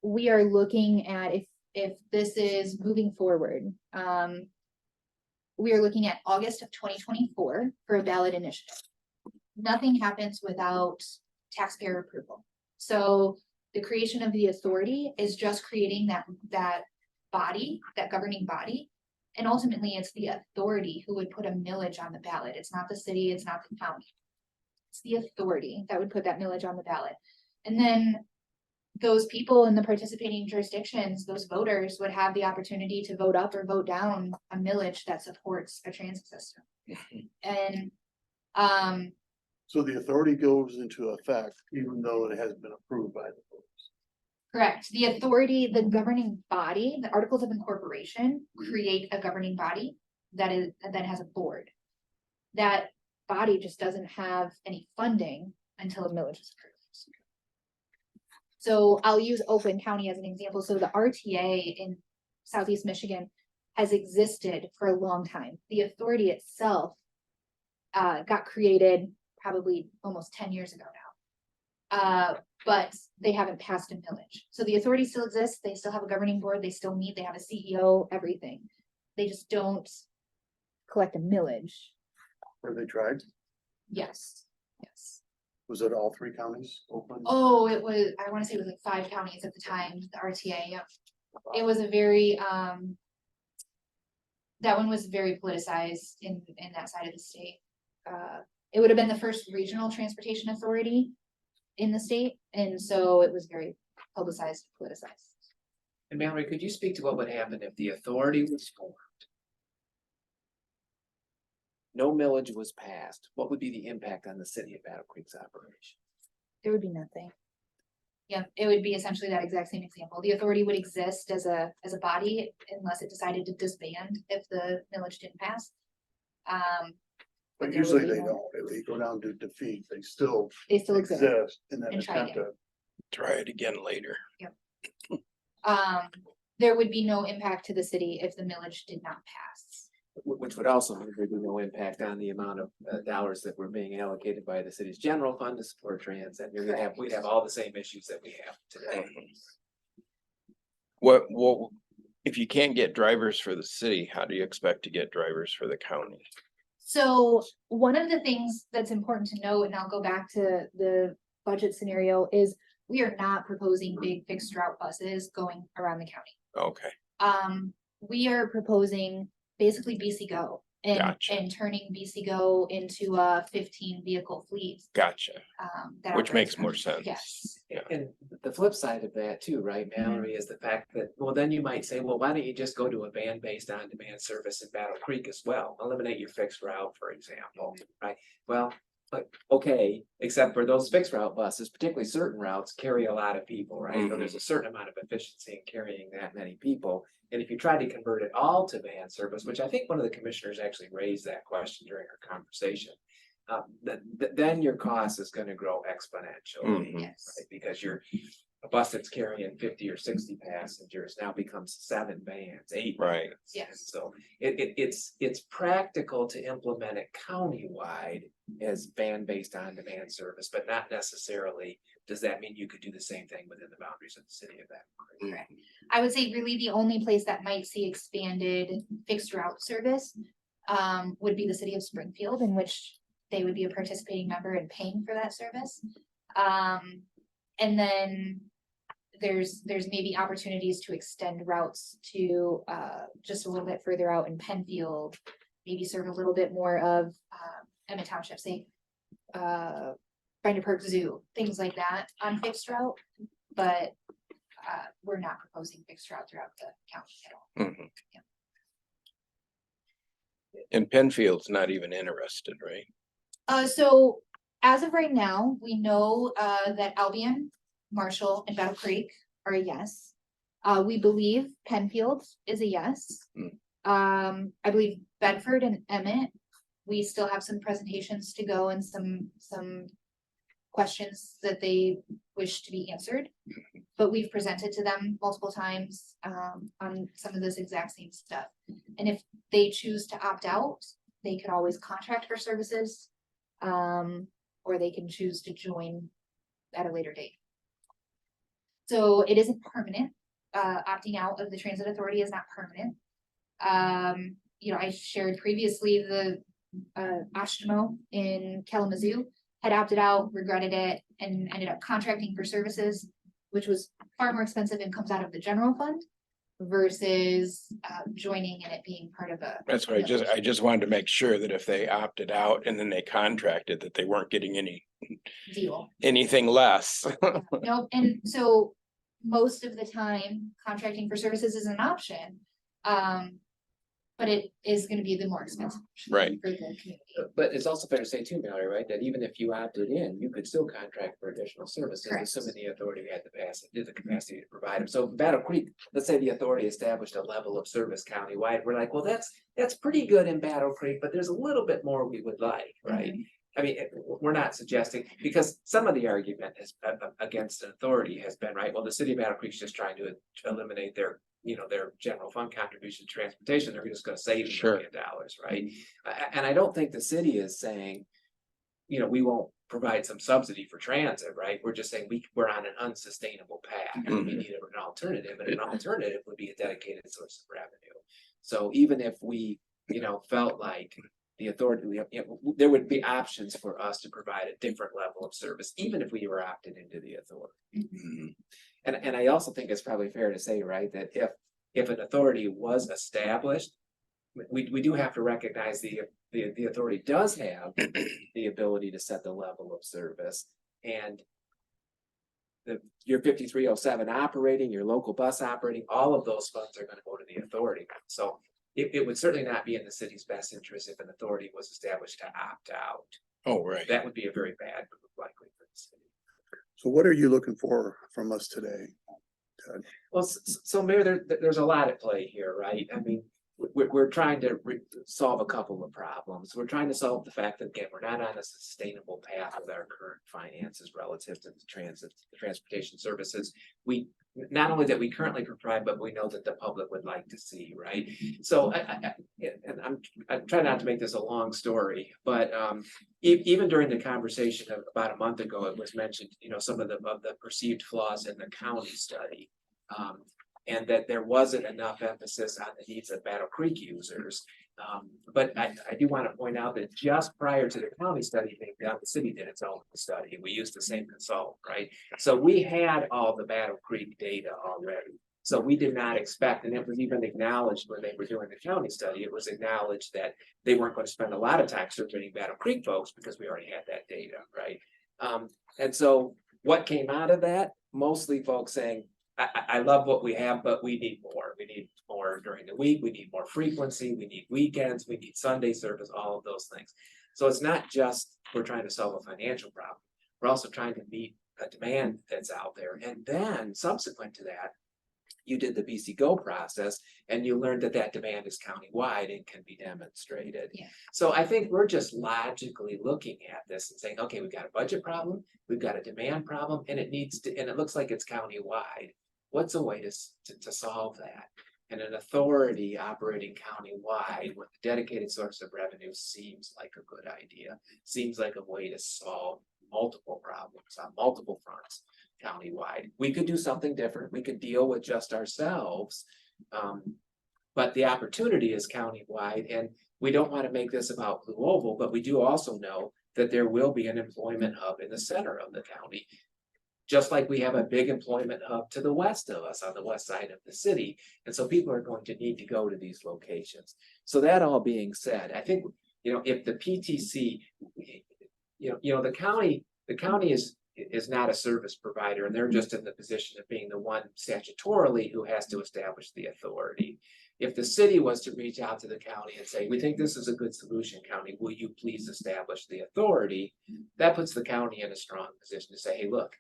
Speaker 1: we are looking at if this is moving forward. We are looking at August of 2024 for a ballot initiative. Nothing happens without taxpayer approval. So the creation of the authority is just creating that body, that governing body. And ultimately it's the authority who would put a millage on the ballot. It's not the city, it's not the county. It's the authority that would put that millage on the ballot. And then those people in the participating jurisdictions, those voters would have the opportunity to vote up or vote down a millage that supports a transit system. And
Speaker 2: So the authority goes into effect even though it hasn't been approved by the voters.
Speaker 1: correct, the authority, the governing body, the Articles of Incorporation create a governing body that has a board. That body just doesn't have any funding until a millage is approved. So I'll use Oakland County as an example. So the RTA in Southeast Michigan has existed for a long time. The authority itself got created probably almost 10 years ago now. But they haven't passed a millage. So the authority still exists. They still have a governing board. They still meet. They have a CEO, everything. They just don't collect a millage.
Speaker 2: Have they tried?
Speaker 1: Yes, yes.
Speaker 2: Was it all 3 counties open?
Speaker 1: Oh, it was, I wanna say it was like 5 counties at the time, the RTA, yep. It was a very, that one was very politicized in that side of the state. It would have been the first regional transportation authority in the state, and so it was very publicized, politicized.
Speaker 5: And Mallory, could you speak to what would happen if the authority was formed? No millage was passed. What would be the impact on the city of Battle Creek's operation?
Speaker 1: There would be nothing. Yeah, it would be essentially that exact same example. The authority would exist as a body unless it decided to disband if the millage didn't pass.
Speaker 2: But
Speaker 1: there
Speaker 2: usually
Speaker 1: would be
Speaker 2: they
Speaker 1: no-
Speaker 2: don't, if they go down to defeat, they still
Speaker 1: They still exist.
Speaker 2: exist in that
Speaker 1: And try
Speaker 2: attempt
Speaker 1: again.
Speaker 2: to.
Speaker 4: Try it again later.
Speaker 1: There would be no impact to the city if the millage did not pass.
Speaker 5: Which would also mean there'd be no impact on the amount of dollars that were being allocated by the city's general fund to support transit. We'd have all the same issues that we have today.
Speaker 4: What, if you can't get drivers for the city, how do you expect to get drivers for the county?
Speaker 1: So one of the things that's important to note, and I'll go back to the budget scenario, is we are not proposing big fixed route buses going around the county.
Speaker 4: Okay,
Speaker 1: We are proposing basically BC Go and,
Speaker 4: Gotcha.
Speaker 1: and turning BC Go into a 15 vehicle fleet.
Speaker 4: gotcha.
Speaker 1: That
Speaker 4: Which
Speaker 1: operates
Speaker 4: makes more
Speaker 1: on-
Speaker 4: sense.
Speaker 1: Yes.
Speaker 4: Yeah.
Speaker 5: And the flip side of that too, right, Mallory, is the fact that, well, then you might say, well, why don't you just go to a van-based on-demand service in Battle Creek as well? Eliminate your fixed route, for example, right? Well, but, okay, except for those fixed route buses, particularly certain routes, carry a lot of people, right? So there's a certain amount of efficiency in carrying that many people. And if you try to convert it all to van service, which I think one of the commissioners actually raised that question during our conversation, then your cost is gonna grow exponentially.
Speaker 4: Mhm.
Speaker 1: Yes.
Speaker 5: Right, because a bus that's carrying 50 or 60 passengers now becomes 7 vans, 8
Speaker 4: Right.
Speaker 5: vans.
Speaker 1: Yes.
Speaker 5: And so it's practical to implement it countywide as van-based on-demand service, but not necessarily does that mean you could do the same thing within the boundaries of the city of Battle Creek.
Speaker 1: Correct. I would say really the only place that might see expanded fixed route service would be the city of Springfield, in which they would be a participating member and paying for that service. And then there's maybe opportunities to extend routes to just a little bit further out in Penfield, maybe serve a little bit more of Emmett Township, say Binder Park Zoo, things like that on fixed route. But we're not proposing fixed route throughout the county at all.
Speaker 4: Mhm. And Penfield's not even interested, right?
Speaker 1: So as of right now, we know that Albion, Marshall, and Battle Creek are a yes. We believe Penfield is a yes. I believe Bedford and Emmett, we still have some presentations to go and some questions that they wish to be answered. But we've presented to them multiple times on some of this exact same stuff. And if they choose to opt out, they could always contract for services. Or they can choose to join at a later date. So it isn't permanent. Opting out of the transit authority is not permanent. I shared previously the Ashtimo in Kalamazoo had opted out, regretted it, and ended up contracting for services, which was far more expensive and comes out of the general fund versus joining and it being part of a.
Speaker 4: That's what I just wanted to make sure that if they opted out and then they contracted, that they weren't getting
Speaker 1: Deal.
Speaker 4: anything less.
Speaker 1: Nope, and so most of the time, contracting for services is an option. But it is gonna be the more expensive. option
Speaker 4: Right.
Speaker 1: For the community.
Speaker 5: But it's also fair to say too, Mallory, right, that even if you opted in, you could still contract for additional services,
Speaker 1: Correct.
Speaker 5: assuming the authority had the capacity to provide them. So Battle Creek, let's say the authority established a level of service countywide, we're like, well, that's pretty good in Battle Creek, but there's a little bit more we would like, right? I mean, we're not suggesting, because some of the argument is against an authority has been, right, well, the city of Battle Creek's just trying to eliminate their general fund contribution to transportation, they're just gonna save $1
Speaker 4: Sure.
Speaker 5: million, right? And I don't think the city is saying, we won't provide some subsidy for transit, right? We're just saying we're on an unsustainable path, and we need an alternative, and an alternative would be a dedicated source of revenue. So even if we, felt like the authority, there would be options for us to provide a different level of service, even if we were opted into the authority.
Speaker 4: Mhm.
Speaker 5: And I also think it's probably fair to say, right, that if an authority was established, we do have to recognize the authority does have the ability to set the level of service, and your 5307 operating, your local bus operating, all of those funds are gonna go to the authority. So it would certainly not be in the city's best interest if an authority was established to opt out.
Speaker 4: Oh, right.
Speaker 5: That would be a very bad move likely for the city.
Speaker 2: So what are you looking for from us today?
Speaker 5: Well, so Mayor, there's a lot at play here, right? I mean, we're trying to solve a couple of problems. We're trying to solve the fact that, again, we're not on a sustainable path with our current finances relative to the transportation services. We, not only that we currently provide, but we know that the public would like to see, right? So and I'm trying not to make this a long story, but even during the conversation of about a month ago, it was mentioned, you know, some of the perceived flaws in the county study. And that there wasn't enough emphasis on the needs of Battle Creek users. But I do want to point out that just prior to the county study being done, the city did its own study. We used the same consultant, right? So we had all the Battle Creek data already. So we did not expect, and it was even acknowledged when they were doing the county study, it was acknowledged that they weren't going to spend a lot of time surveying Battle Creek folks because we already had that data, right? And so what came out of that? Mostly folks saying, I love what we have, but we need more. We need more during the week. We need more frequency. We need weekends. We need Sunday service, all of those things. So it's not just we're trying to solve a financial problem. We're also trying to meet a demand that's out there. And then subsequent to that, you did the BC Go process and you learned that that demand is countywide and can be demonstrated.
Speaker 1: Yeah.
Speaker 5: So I think we're just logically looking at this and saying, okay, we've got a budget problem, we've got a demand problem, and it needs to, and it looks like it's countywide. What's a way to solve that? And an authority operating countywide with a dedicated source of revenue seems like a good idea. Seems like a way to solve multiple problems on multiple fronts countywide. We could do something different. We could deal with just ourselves. But the opportunity is countywide, and we don't want to make this about Blue Oval, but we do also know that there will be an employment hub in the center of the county. Just like we have a big employment hub to the west of us on the west side of the city. And so people are going to need to go to these locations. So that all being said, I think, you know, if the PTC, the county is not a service provider, and they're just in the position of being the one statutorily who has to establish the authority. If the city was to reach out to the county and say, we think this is a good solution, county, will you please establish the authority? That puts the county in a strong position to say, hey, look,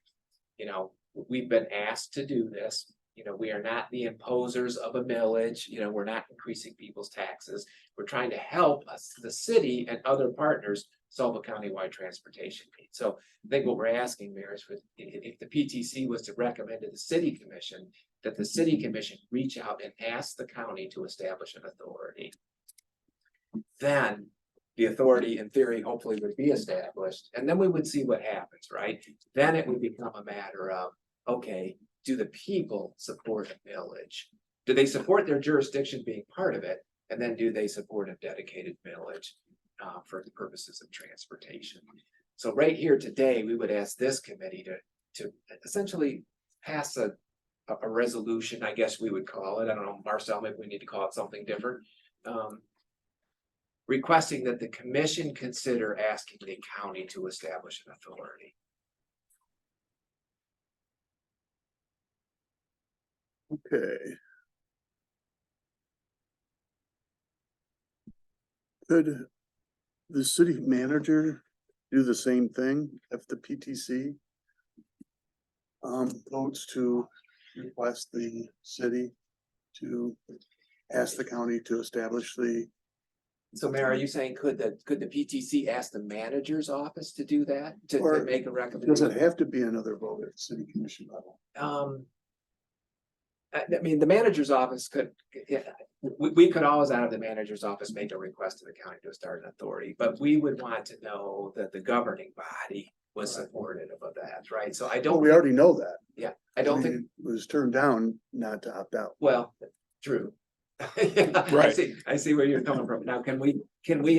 Speaker 5: you know, we've been asked to do this. You know, we are not the imposers of a millage. You know, we're not increasing people's taxes. We're trying to help us, the city and other partners, solve a countywide transportation need. So I think what we're asking, Mayor, is if the PTC was to recommend to the city commission that the city commission reach out and ask the county to establish an authority, then the authority in theory hopefully would be established, and then we would see what happens, right? Then it would become a matter of, okay, do the people support a millage? Do they support their jurisdiction being part of it? And then do they support a dedicated millage for the purposes of transportation? So right here today, we would ask this committee to essentially pass a resolution, I guess we would call it. I don't know, Marcel, maybe we need to call it something different. Requesting that the commission consider asking the county to establish an authority.
Speaker 2: Okay. Could the city manager do the same thing if the PTC votes to request the city to ask the county to establish the?
Speaker 5: So Mayor, are you saying could the PTC ask the manager's office to do that, to
Speaker 2: Or
Speaker 5: make a
Speaker 2: Does
Speaker 5: recommendation?
Speaker 2: it have to be another vote at city commission level?
Speaker 5: I mean, the manager's office could, we could always out of the manager's office make a request to the county to start an authority, but we would want to know that the governing body was supportive of that, right? So I
Speaker 2: Well,
Speaker 5: don't,
Speaker 2: we already know that.
Speaker 5: yeah, I don't think,
Speaker 2: It was turned down not to opt out.
Speaker 5: well, true.
Speaker 4: Right.
Speaker 5: I see where you're coming from. Now, can we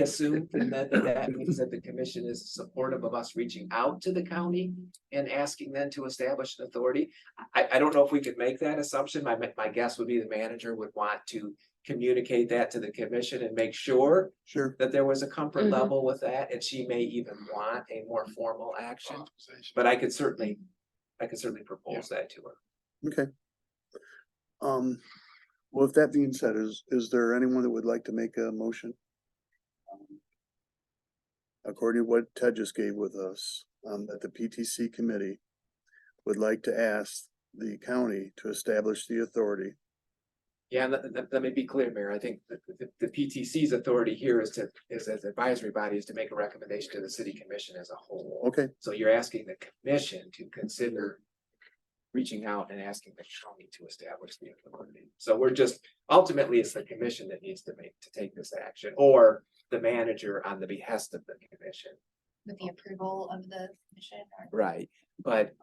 Speaker 5: assume that means that the commission is supportive of us reaching out to the county and asking them to establish an authority? I don't know if we could make that assumption. My guess would be the manager would want to communicate that to the commission and make sure
Speaker 2: Sure.
Speaker 5: that there was a comfort
Speaker 3: Mhm.
Speaker 5: level with that, and she may even want a more formal action. But I could certainly propose that to her.
Speaker 2: Okay. Well, with that being said, is there anyone that would like to make a motion? According to what Ted just gave with us, that the PTC committee would like to ask the county to establish the authority.
Speaker 5: Yeah, and let me be clear, Mayor. I think the PTC's authority here is as advisory body is to make a recommendation to the city commission as a whole.
Speaker 2: Okay,
Speaker 5: So you're asking the commission to consider reaching out and asking the county to establish the authority. So we're just, ultimately, it's the commission that needs to take this action, or the manager on the behest of the commission.
Speaker 1: With the approval of the commission or?
Speaker 5: Right, but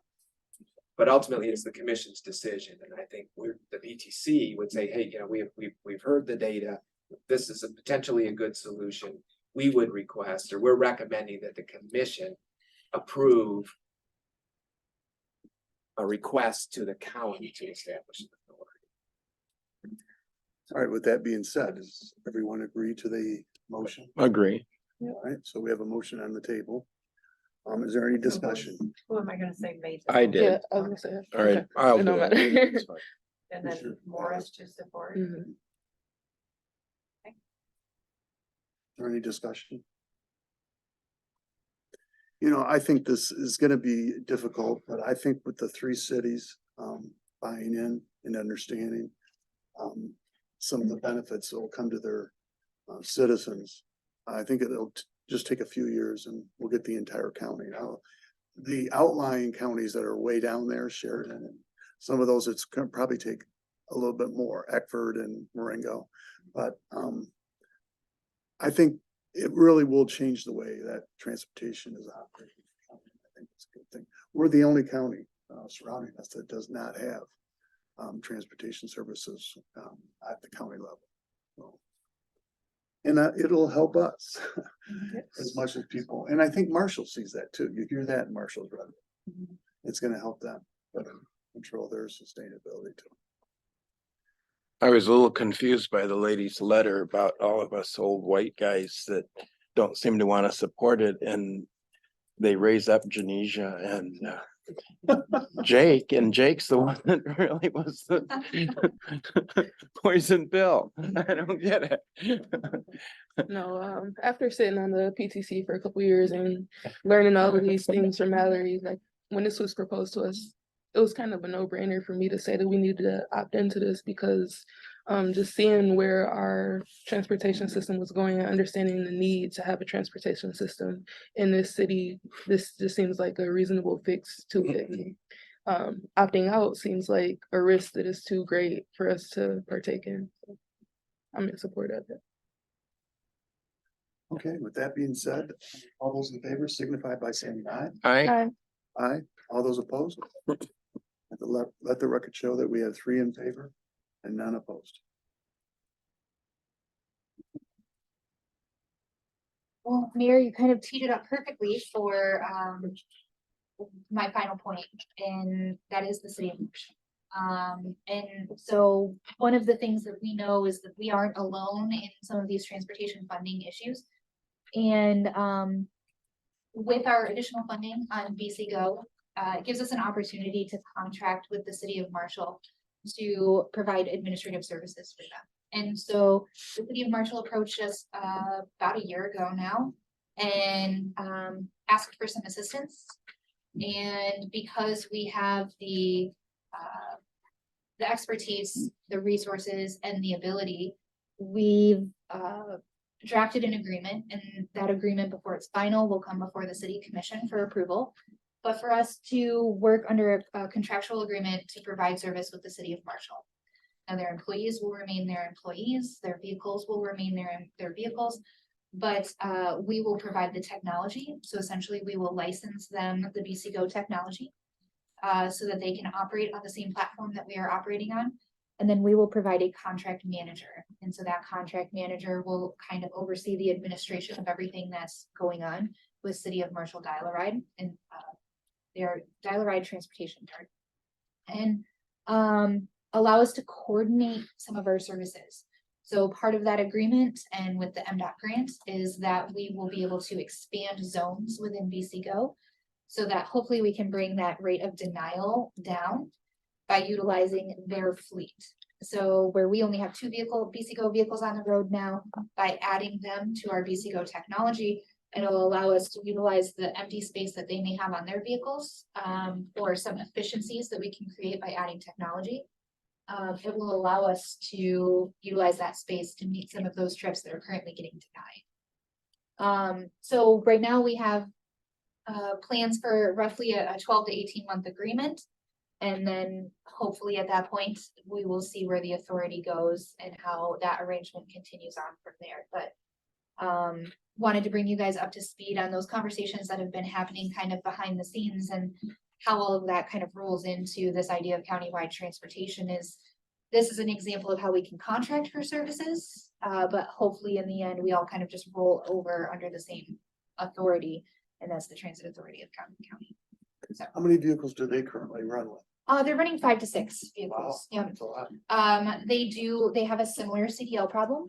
Speaker 5: ultimately it's the commission's decision, and I think the BTC would say, hey, we've heard the data. This is potentially a good solution. We would request, or we're recommending that the commission approve a request to the county to establish an authority.
Speaker 2: all right, with that being said, does everyone agree to the motion?
Speaker 4: Agree.
Speaker 2: All right, so we have a motion on the table. Is there any discussion?
Speaker 6: Who am I gonna say made? the
Speaker 4: I
Speaker 6: motion?
Speaker 4: did.
Speaker 3: Yeah, I was gonna say.
Speaker 4: All right, I'll
Speaker 3: It
Speaker 4: do
Speaker 3: don't
Speaker 4: it.
Speaker 3: matter.
Speaker 4: It's fine.
Speaker 6: And
Speaker 2: Sure.
Speaker 6: then Morris to support.
Speaker 3: Mhm.
Speaker 2: Is there any discussion? I think this is gonna be difficult, but I think with the three cities, buying in and understanding, some of the benefits that will come to their, citizens, I think it'll just take a few years and we'll get the entire county. Now, the outlying counties that are way down there, Sheridan, and some of those, it's gonna probably take a little bit more, Eckford and Marengo, but, I think it really will change the way that transportation is operated. I think it's a good thing. We're the only county surrounding us that does not have transportation services at the county level. So, and it'll help us as much as people, and I think Marshall sees that too. You hear that in Marshall's revenue. It's gonna help them better control their sustainability too.
Speaker 4: I was a little confused by the lady's letter about all of us old white guys that don't seem to want to support it, and they raise up Janesia and Jake, and Jake's the one that really was the poison pill. I don't get it.
Speaker 3: No, after sitting on the PTC for a couple years and learning all of these things from Mallory, like when this was proposed to us, it was kind of a no-brainer for me to say that we needed to opt into this because just seeing where our transportation system was going and understanding the need to have a transportation system in this city, this just seems like a reasonable fix to it. Opting out seems like a risk that is too great for us to partake in. So I'm in support of it.
Speaker 2: Okay, with that being said, all those in favor signify by saying aye.
Speaker 4: I,
Speaker 2: Aye. All those opposed? Let the record show that we have 3 in favor and none opposed.
Speaker 1: Well, Mayor, you kind of teed it up perfectly for my final point, and that is the city of Marshall. And so one of the things that we know is that we aren't alone in some of these transportation funding issues. And with our additional funding on BC Go, it gives us an opportunity to contract with the city of Marshall to provide administrative services for them. And so the city of Marshall approached us about a year ago now and asked for some assistance. And because we have the expertise, the resources, and the ability, we've drafted an agreement, and that agreement, before it's final, will come before the city commission for approval. But for us to work under a contractual agreement to provide service with the city of Marshall. Now, their employees will remain their employees, their vehicles will remain their vehicles, but we will provide the technology. So essentially, we will license them the BC Go technology so that they can operate on the same platform that we are operating on. And then we will provide a contract manager. And so that contract manager will kind of oversee the administration of everything that's going on with City of Marshall Dial-A-Ride and their Dial-A-Ride transportation card. And allow us to coordinate some of our services. So part of that agreement and with the MDOT grant is that we will be able to expand zones within BC Go so that hopefully we can bring that rate of denial down by utilizing their fleet. So where we only have 2 BC Go vehicles on the road now, by adding them to our BC Go technology, It'll allow us to utilize the empty space that they may have on their vehicles, or some efficiencies that we can create by adding technology. It will allow us to utilize that space to meet some of those trips that are currently getting denied. So right now we have plans for roughly a 12 to 18 month agreement. And then hopefully at that point, we will see where the authority goes and how that arrangement continues on from there. But wanted to bring you guys up to speed on those conversations that have been happening kind of behind the scenes and how all of that kind of rolls into this idea of countywide transportation. This is an example of how we can contract for services, but hopefully in the end, we all kind of just roll over under the same authority, and that's the Transit Authority of Calhoun County. So,
Speaker 2: How many vehicles do they currently run with?
Speaker 1: they're running 5 to 6
Speaker 2: Wow,
Speaker 1: vehicles. Yeah.
Speaker 2: that's a lot.
Speaker 1: They have a similar CDL problem.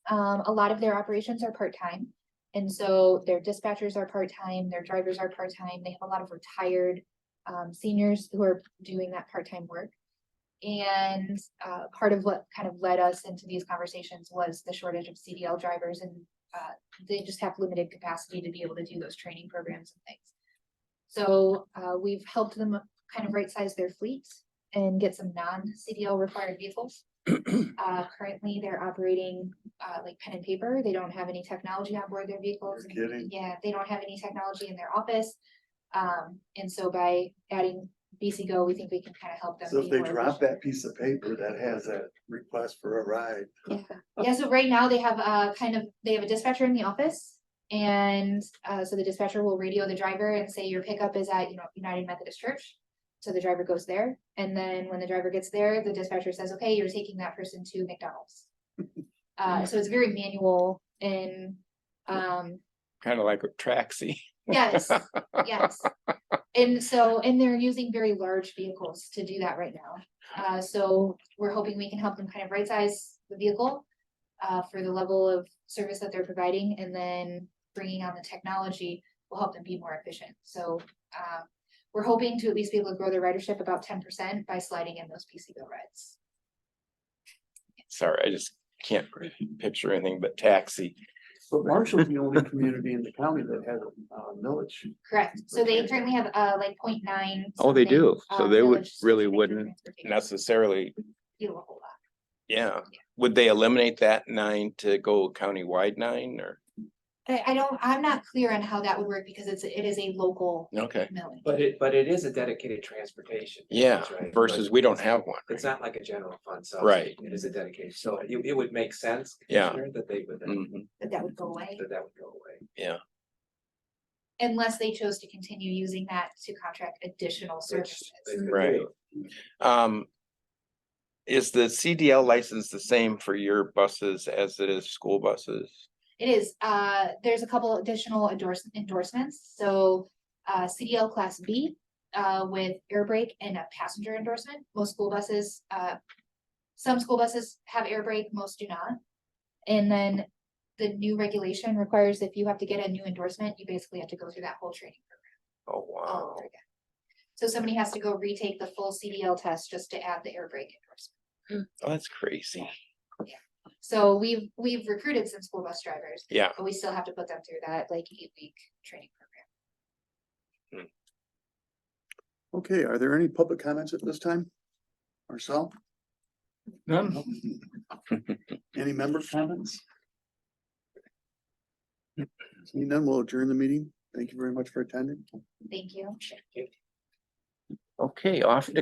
Speaker 1: A lot of their operations are part-time. And so their dispatchers are part-time, their drivers are part-time. They have a lot of retired seniors who are doing that part-time work. And part of what kind of led us into these conversations was the shortage of CDL drivers, and they just have limited capacity to be able to do those training programs and things. So we've helped them kind of right-size their fleet and get some non-CDL required vehicles. Currently, they're operating like pen and paper. They don't have any technology on board their vehicles.
Speaker 2: You're kidding.
Speaker 1: Yeah, they don't have any technology in their office. And so by adding BC Go, we think we can kind of help them.
Speaker 2: So
Speaker 1: be
Speaker 2: if they
Speaker 1: more
Speaker 2: drop
Speaker 1: efficient.
Speaker 2: that piece of paper that has that request for a ride,
Speaker 1: Yeah, so right now they have they have a dispatcher in the office. And so the dispatcher will radio the driver and say your pickup is at, United Methodist Church. So the driver goes there, and then when the driver gets there, the dispatcher says, okay, you're taking that person to McDonald's. So it's very manual and
Speaker 4: Kind of like a taxi.
Speaker 1: yes, yes. And they're using very large vehicles to do that right now. So we're hoping we can help them kind of right size the vehicle for the level of service that they're providing, and then bringing on the technology will help them be more efficient. So we're hoping to at least be able to grow their ridership about 10% by sliding in those PC Go rides.
Speaker 4: Sorry, I just can't picture anything but taxi.
Speaker 2: but Marshall's the only community in the county that has a millage.
Speaker 1: Correct. So they
Speaker 2: Okay.
Speaker 1: currently have like 0.9.
Speaker 4: Oh, they do. So they would
Speaker 1: millage
Speaker 4: really
Speaker 1: to make their
Speaker 4: wouldn't
Speaker 1: transportation
Speaker 4: necessarily,
Speaker 1: do a whole lot.
Speaker 4: yeah. Would they eliminate that 9 to go countywide 9 or?
Speaker 1: I'm not clear on how that would work because it is a local
Speaker 4: Okay,
Speaker 1: millage.
Speaker 5: But it is a dedicated transportation.
Speaker 4: yeah,
Speaker 5: millage, right?
Speaker 4: versus
Speaker 5: But
Speaker 4: we don't have one.
Speaker 5: It's not like a general fund subsidy.
Speaker 4: Right.
Speaker 5: It is a dedicated, so it would make sense.
Speaker 4: Yeah.
Speaker 5: Commissioner, that they would,
Speaker 4: Mhm,
Speaker 1: That would go away
Speaker 5: that would go away.
Speaker 4: yeah,
Speaker 1: unless they chose to continue using that to contract additional
Speaker 5: Which
Speaker 1: services.
Speaker 5: they could
Speaker 4: Right.
Speaker 5: do.
Speaker 4: Is the CDL license the same for your buses as it is school buses?
Speaker 1: It is, there's a couple additional endorsements, so, CDL Class B, with air brake and a passenger endorsement. Most school buses, some school buses have air brake, most do not. And then the new regulation requires if you have to get a new endorsement, you basically have to go through that whole training program
Speaker 4: Oh,
Speaker 1: all
Speaker 4: wow.
Speaker 1: over again. So somebody has to go retake the full CDL test just to add the air brake endorsement.
Speaker 4: Oh, that's crazy.
Speaker 1: So we've recruited some school bus drivers,
Speaker 4: Yeah,
Speaker 1: but we still have to put them through that like 8-week training program.
Speaker 2: Okay, are there any public comments at this time? Marcel?
Speaker 4: none.
Speaker 2: Any member comments? Seeing none, we'll adjourn the meeting. Thank you very much for attending.
Speaker 1: Thank you.
Speaker 4: Okay, off to